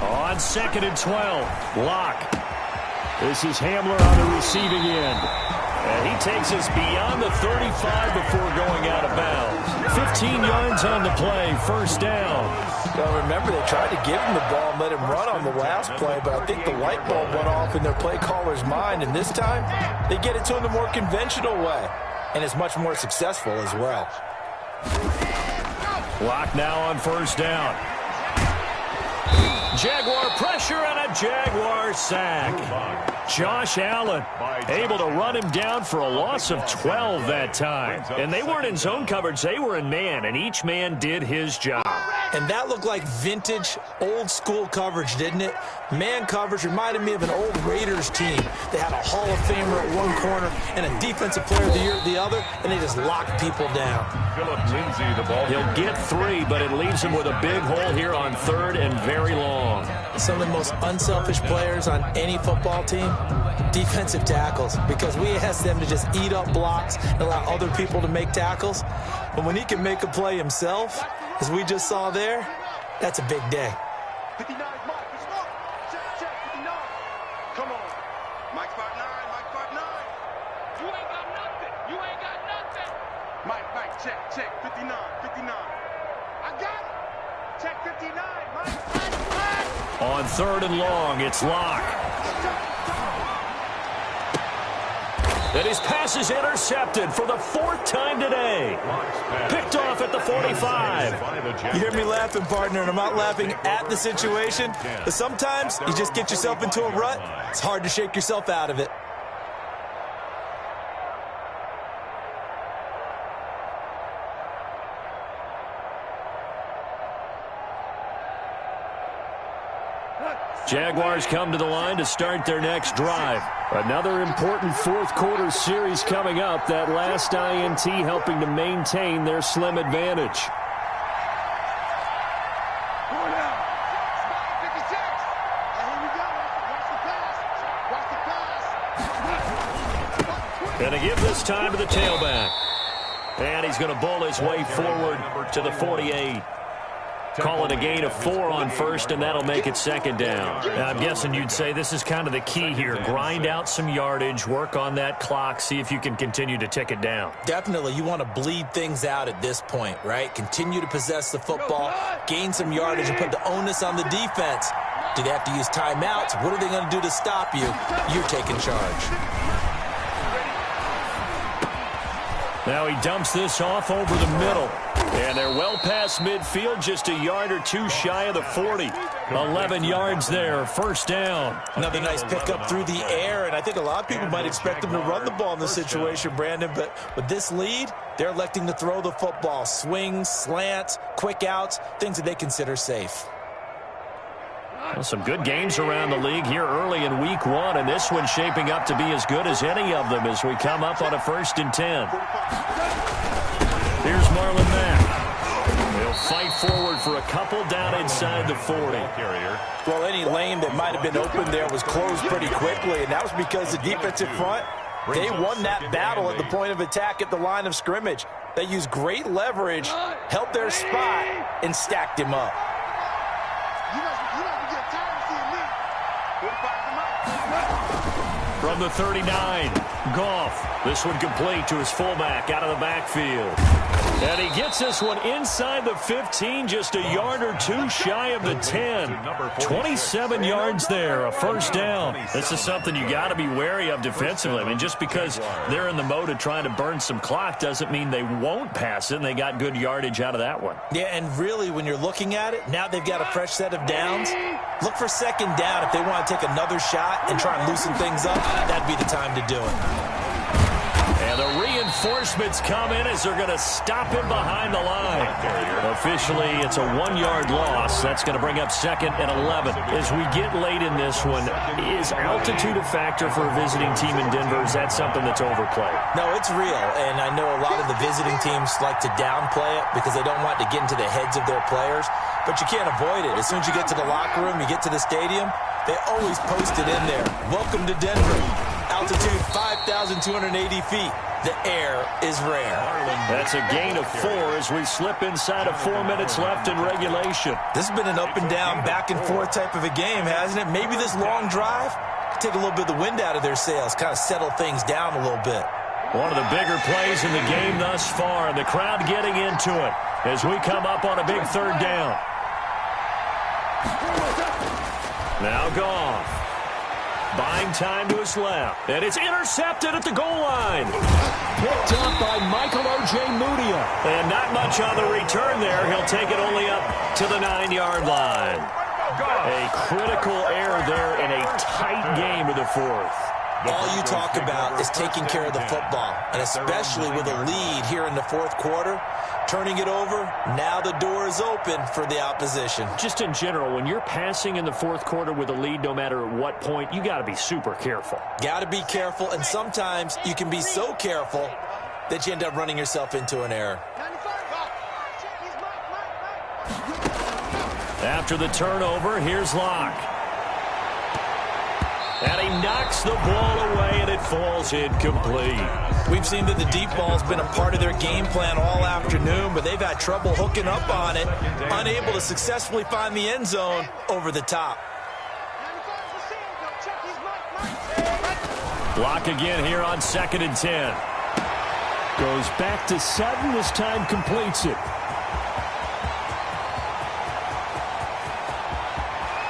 On 2nd and 12, Locke. This is Hamler on the receiving end. And he takes us beyond the 35 before going out of bounds. 15 yards on the play, 1st down. Well, remember, they tried to give him the ball and let him run on the last play, but I think the light bulb went off in their play caller's mind, and this time they get it to him the more conventional way, and it's much more successful as well. Locke now on 1st down. Jaguar pressure and a Jaguar sack. Josh Allen able to run him down for a loss of 12 that time. And they weren't in zone coverage. They were in man, and each man did his job. And that looked like vintage, old-school coverage, didn't it? Man coverage reminded me of an old Raiders team. They had a Hall of Famer at one corner and a Defensive Player of the Year at the other, and they just locked people down. Phillip Lindsay, the ball. He'll get 3, but it leaves him with a big hole here on 3rd and very long. Some of the most unselfish players on any football team, defensive tackles, because we ask them to just eat up blocks and allow other people to make tackles. But when he can make a play himself, as we just saw there, that's a big day. 59, Mike, it's not. Check, 59. Come on. Mike 5'9", Mike 5'9". You ain't got nothing. You ain't got nothing. Mike, check, 59. I got it. Check 59, Mike. On 3rd and long, it's Locke. And his pass is intercepted for the 4th time today. Picked off at the 45. You hear me laughing, partner, and I'm not laughing at the situation. But sometimes you just get yourself into a rut. It's hard to shake yourself out of it. Jaguars come to the line to start their next drive. Another important 4th quarter series coming up. That last INT helping to maintain their slim advantage. Going to give this time to the tailback. And he's going to bull his way forward to the 48. Call it a gain of 4 on 1st, and that'll make it 2nd down. Now, I'm guessing you'd say this is kind of the key here. Grind out some yardage, work on that clock, see if you can continue to tick it down. Definitely. You want to bleed things out at this point, right? Continue to possess the football, gain some yardage, and put the onus on the defense. Do they have to use timeouts? What are they going to do to stop you? You're taking charge. Now he dumps this off over the middle. And they're well past midfield, just a yard or 2 shy of the 40. 11 yards there, 1st down. Another nice pickup through the air, and I think a lot of people might expect them to run the ball in this situation, Brandon. But with this lead, they're electing to throw the football. Swings, slants, quick outs, things that they consider safe. Well, some good games around the league here early in week 1, and this one's shaping up to be as good as any of them as we come up on a 1st and 10. Here's Marlon Mack. They'll fight forward for a couple down inside the 40. Well, any lane that might have been open there was closed pretty quickly, and that was because the defensive front They won that battle at the point of attack at the line of scrimmage. They used great leverage, held their spot, and stacked him up. From the 39, Goff. This one complete to his fullback out of the backfield. And he gets this one inside the 15, just a yard or two shy of the 10. 27 yards there, a first down. This is something you got to be wary of defensively. I mean, just because they're in the mode of trying to burn some clock doesn't mean they won't pass it, and they got good yardage out of that one. Yeah, and really, when you're looking at it, now they've got a fresh set of downs. Look for second down. If they want to take another shot and try and loosen things up, that'd be the time to do it. And the reinforcements come in as they're going to stop him behind the line. Officially, it's a 1-yard loss. That's going to bring up 2nd and 11. As we get late in this one, is altitude a factor for a visiting team in Denver? Is that something that's overplayed? No, it's real. And I know a lot of the visiting teams like to downplay it because they don't want to get into the heads of their players. But you can't avoid it. As soon as you get to the locker room, you get to the stadium, they always post it in there. Welcome to Denver. Altitude 5,280 feet. The air is rare. That's a gain of 4 as we slip inside of 4 minutes left in regulation. This has been an up and down, back and forth type of a game, hasn't it? Maybe this long drive could take a little bit of the wind out of their sails, kind of settle things down a little bit. One of the bigger plays in the game thus far, and the crowd getting into it as we come up on a big 3rd down. Now Goff. Buying time to his left. And it's intercepted at the goal line. Picked up by Michael O.J. Mudia. And not much on the return there. He'll take it only up to the 9-yard line. A critical error there in a tight game of the 4th. All you talk about is taking care of the football, and especially with a lead here in the 4th quarter, turning it over, now the door is open for the opposition. Just in general, when you're passing in the 4th quarter with a lead, no matter at what point, you got to be super careful. Got to be careful, and sometimes you can be so careful that you end up running yourself into an error. After the turnover, here's Locke. And he knocks the ball away, and it falls incomplete. We've seen that the deep ball's been a part of their game plan all afternoon, but they've had trouble hooking up on it, unable to successfully find the end zone over the top. Block again here on 2nd and 10. Goes back to Sutton, this time completes it.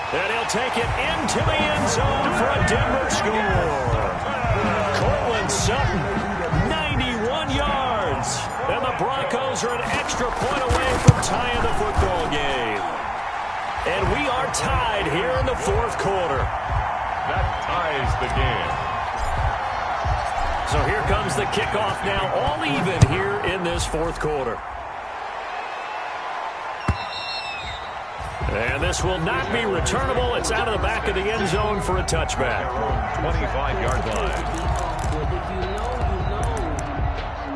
And he'll take it into the end zone for a Denver score. Cortland Sutton, 91 yards. And the Broncos are an extra point away from tying the football game. And we are tied here in the 4th quarter. That ties the game. So here comes the kickoff now, all even here in this 4th quarter. And this will not be returnable. It's out of the back of the end zone for a touchback. 25-yard line. If you know, you know.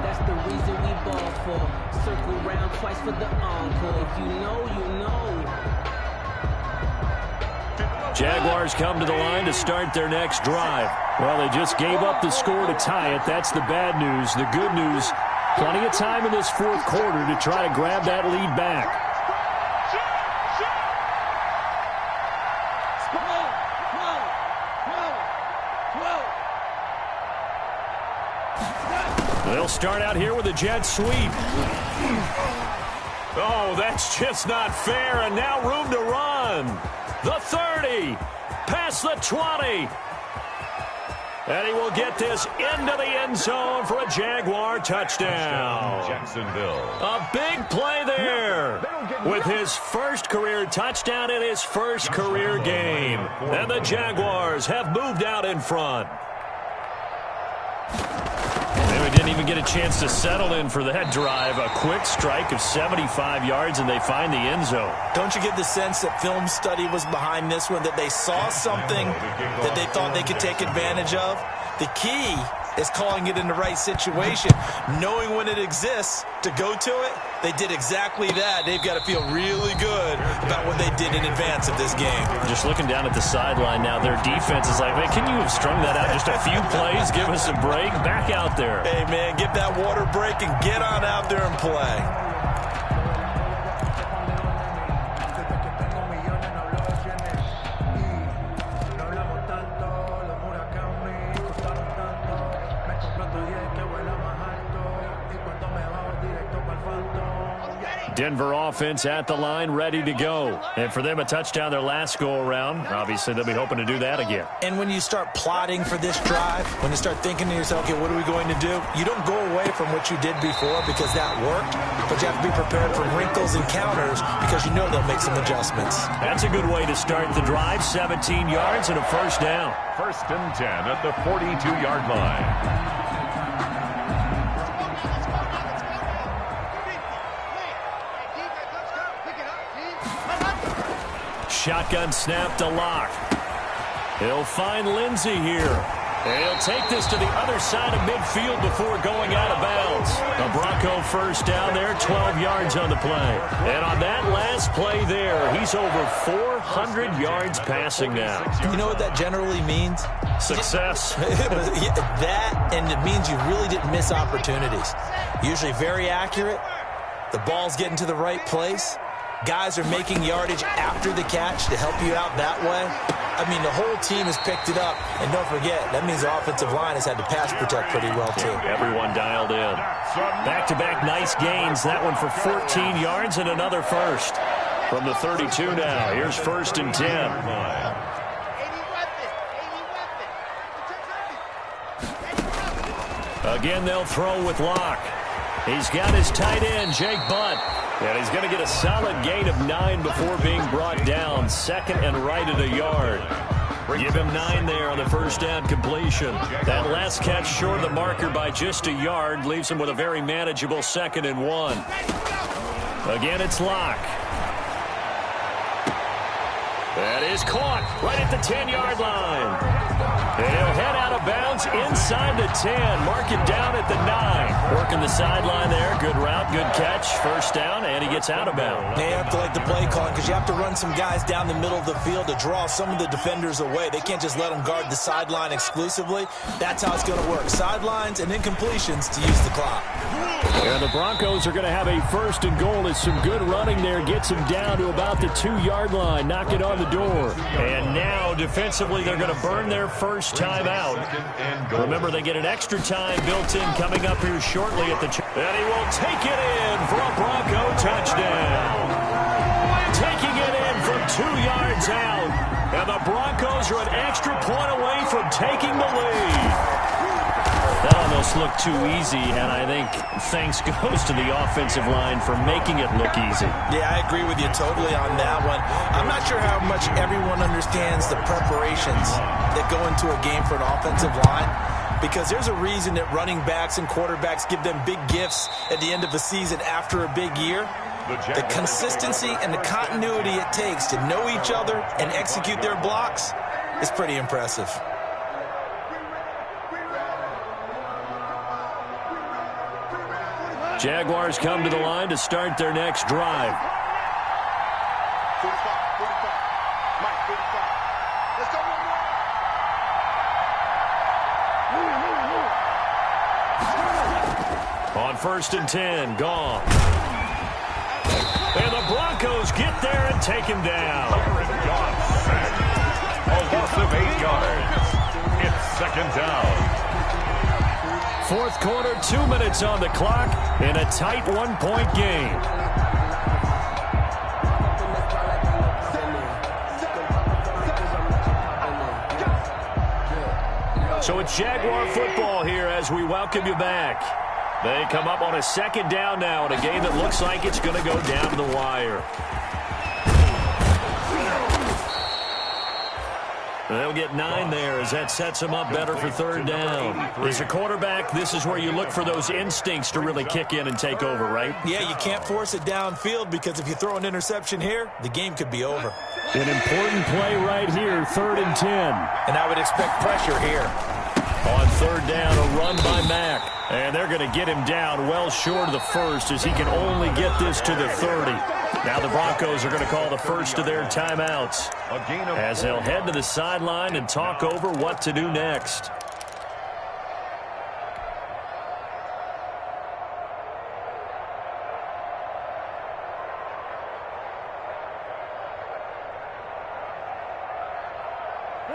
That's the reason we ball for. Circle round twice for the encore. If you know, you know. Jaguars come to the line to start their next drive. Well, they just gave up the score to tie it. That's the bad news. The good news, plenty of time in this 4th quarter to try to grab that lead back. They'll start out here with a jet sweep. Oh, that's just not fair, and now room to run. The 30, past the 20. And he will get this into the end zone for a Jaguar touchdown. Jacksonville. A big play there with his first career touchdown in his first career game. And the Jaguars have moved out in front. They didn't even get a chance to settle in for that drive. A quick strike of 75 yards, and they find the end zone. Don't you get the sense that film study was behind this one, that they saw something that they thought they could take advantage of? The key is calling it in the right situation, knowing when it exists to go to it, They did exactly that. They've got to feel really good about what they did in advance of this game. Just looking down at the sideline now, their defense is like, man, can you have strung that out just a few plays? Give us a break. Back out there. Hey, man, get that water break and get on out there and play. Denver offense at the line, ready to go. And for them, a touchdown their last go-around. Obviously, they'll be hoping to do that again. And when you start plotting for this drive, when you start thinking to yourself, okay, what are we going to do? You don't go away from what you did before because that worked, but you have to be prepared for wrinkles and counters because you know they'll make some adjustments. That's a good way to start the drive. 17 yards and a first down. 1st and 10 at the 42-yard line. Shotgun snap to Locke. He'll find Lindsey here. And he'll take this to the other side of midfield before going out of bounds. A Bronco first down there, 12 yards on the play. And on that last play there, he's over 400 yards passing now. You know what that generally means? Success. That, and it means you really didn't miss opportunities. Usually very accurate. The ball's getting to the right place. Guys are making yardage after the catch to help you out that way. I mean, the whole team has picked it up. And don't forget, that means the offensive line has had to pass protect pretty well, too. Everyone dialed in. Back-to-back nice gains. That one for 14 yards and another first. From the 32 now. Here's 1st and 10. Again, they'll throw with Locke. He's got his tight end, Jake Butt. And he's going to get a solid gain of 9 before being brought down. 2nd and right at a yard. Give him 9 there on the first down completion. That last catch short of the marker by just a yard leaves him with a very manageable 2nd and 1. Again, it's Locke. That is caught right at the 10-yard line. And he'll head out of bounds inside the 10. Mark it down at the 9. Working the sideline there. Good route, good catch. First down, and he gets out of bounds. They have to like the play calling because you have to run some guys down the middle of the field to draw some of the defenders away. They can't just let them guard the sideline exclusively. That's how it's going to work. Sidelines and incompletions to use the clock. And the Broncos are going to have a 1st and goal as some good running there gets him down to about the 2-yard line. Knock it on the door. And now, defensively, they're going to burn their first time out. Remember, they get an extra time built in coming up here shortly at the... And he will take it in for a Bronco touchdown. Taking it in from 2 yards out. And the Broncos are an extra point away from taking the lead. That almost looked too easy, and I think thanks goes to the offensive line for making it look easy. Yeah, I agree with you totally on that one. I'm not sure how much everyone understands the preparations that go into a game for an offensive line, because there's a reason that running backs and quarterbacks give them big gifts at the end of the season after a big year. The consistency and the continuity it takes to know each other and execute their blocks is pretty impressive. Jaguars come to the line to start their next drive. 45, 45. Mike, 45. Let's go one more. On 1st and 10, gone. And the Broncos get there and take him down. A loss of 8 yards. It's 2nd down. 4th quarter, 2 minutes on the clock in a tight 1-point game. So it's Jaguar football here as we welcome you back. They come up on a 2nd down now in a game that looks like it's going to go down to the wire. They'll get 9 there as that sets them up better for 3rd down. As a quarterback, this is where you look for those instincts to really kick in and take over, right? Yeah, you can't force it downfield because if you throw an interception here, the game could be over. An important play right here, 3rd and 10. And I would expect pressure here. On third down, a run by Mack. And they're going to get him down well short of the first as he can only get this to the 30. Now the Broncos are going to call the first of their timeouts as they'll head to the sideline and talk over what to do next.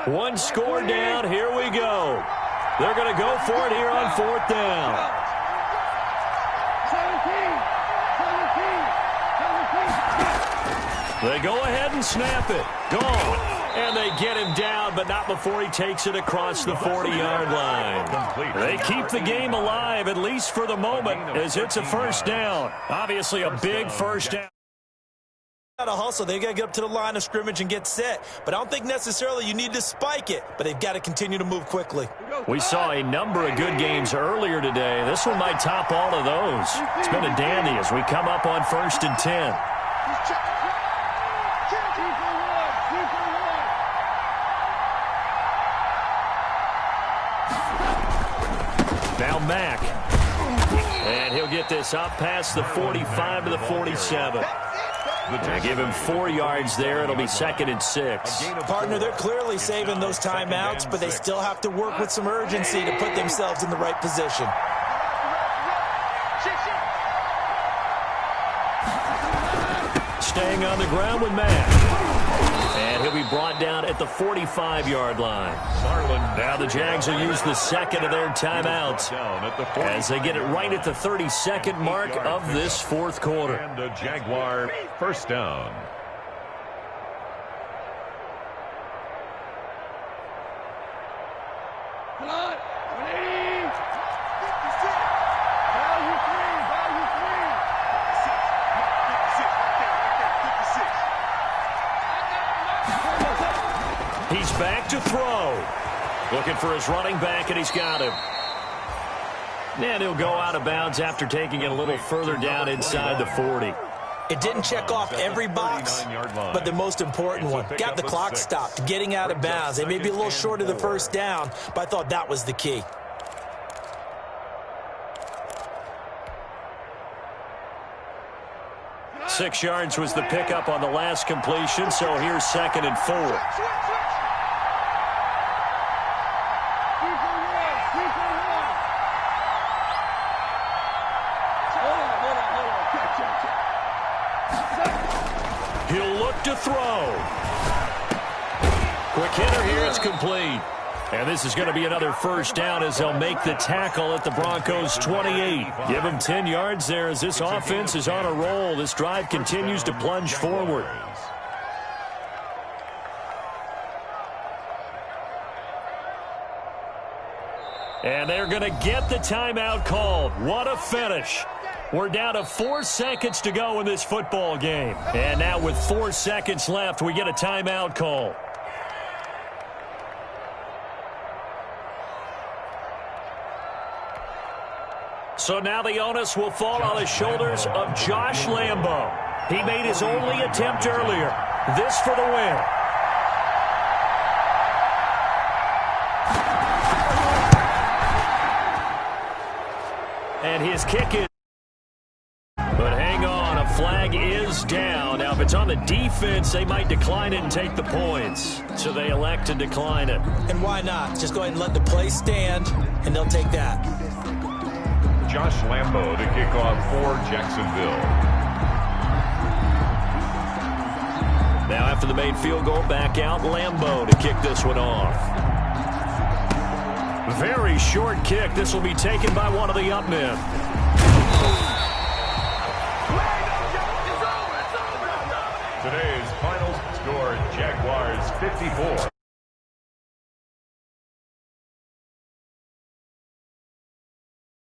One score down. Here we go. They're going to go for it here on fourth down. 17. They go ahead and snap it. Gone. And they get him down, but not before he takes it across the 40-yard line. They keep the game alive, at least for the moment, as it's a first down. Obviously a big first down. To hustle, they got to get up to the line of scrimmage and get set. But I don't think necessarily you need to spike it, but they've got to continue to move quickly. We saw a number of good games earlier today. This one might top all of those. It's been a dandy as we come up on 1st and 10. Now Mack. And he'll get this up past the 45 to the 47. They give him 4 yards there. It'll be 2nd and 6. Partner, they're clearly saving those timeouts, but they still have to work with some urgency to put themselves in the right position. Staying on the ground with Mack. And he'll be brought down at the 45-yard line. Now the Jags will use the second of their timeouts as they get it right at the 32nd mark of this fourth quarter. And the Jaguar first down. Come on. He's back to throw. Looking for his running back, and he's got him. And he'll go out of bounds after taking it a little further down inside the 40. It didn't check off every box, but the most important one. Got the clock stopped, getting out of bounds. They may be a little short of the first down, but I thought that was the key. Six yards was the pickup on the last completion, so here's 2nd and 4. He'll look to throw. Quick hitter here, it's complete. And this is going to be another first down as they'll make the tackle at the Broncos' 28. Give them 10 yards there as this offense is on a roll. This drive continues to plunge forward. And they're going to get the timeout called. What a finish. We're down to 4 seconds to go in this football game. And now with 4 seconds left, we get a timeout call. So now the onus will fall on the shoulders of Josh Lambo. He made his only attempt earlier. This for the win. And his kick is... But hang on, a flag is down. Now, if it's on the defense, they might decline it and take the points. So they elect to decline it. And why not? Just go ahead and let the play stand, and they'll take that. Josh Lambo to kick off for Jacksonville. Now after the made field goal, back out Lambo to kick this one off. Very short kick. This will be taken by one of the up men.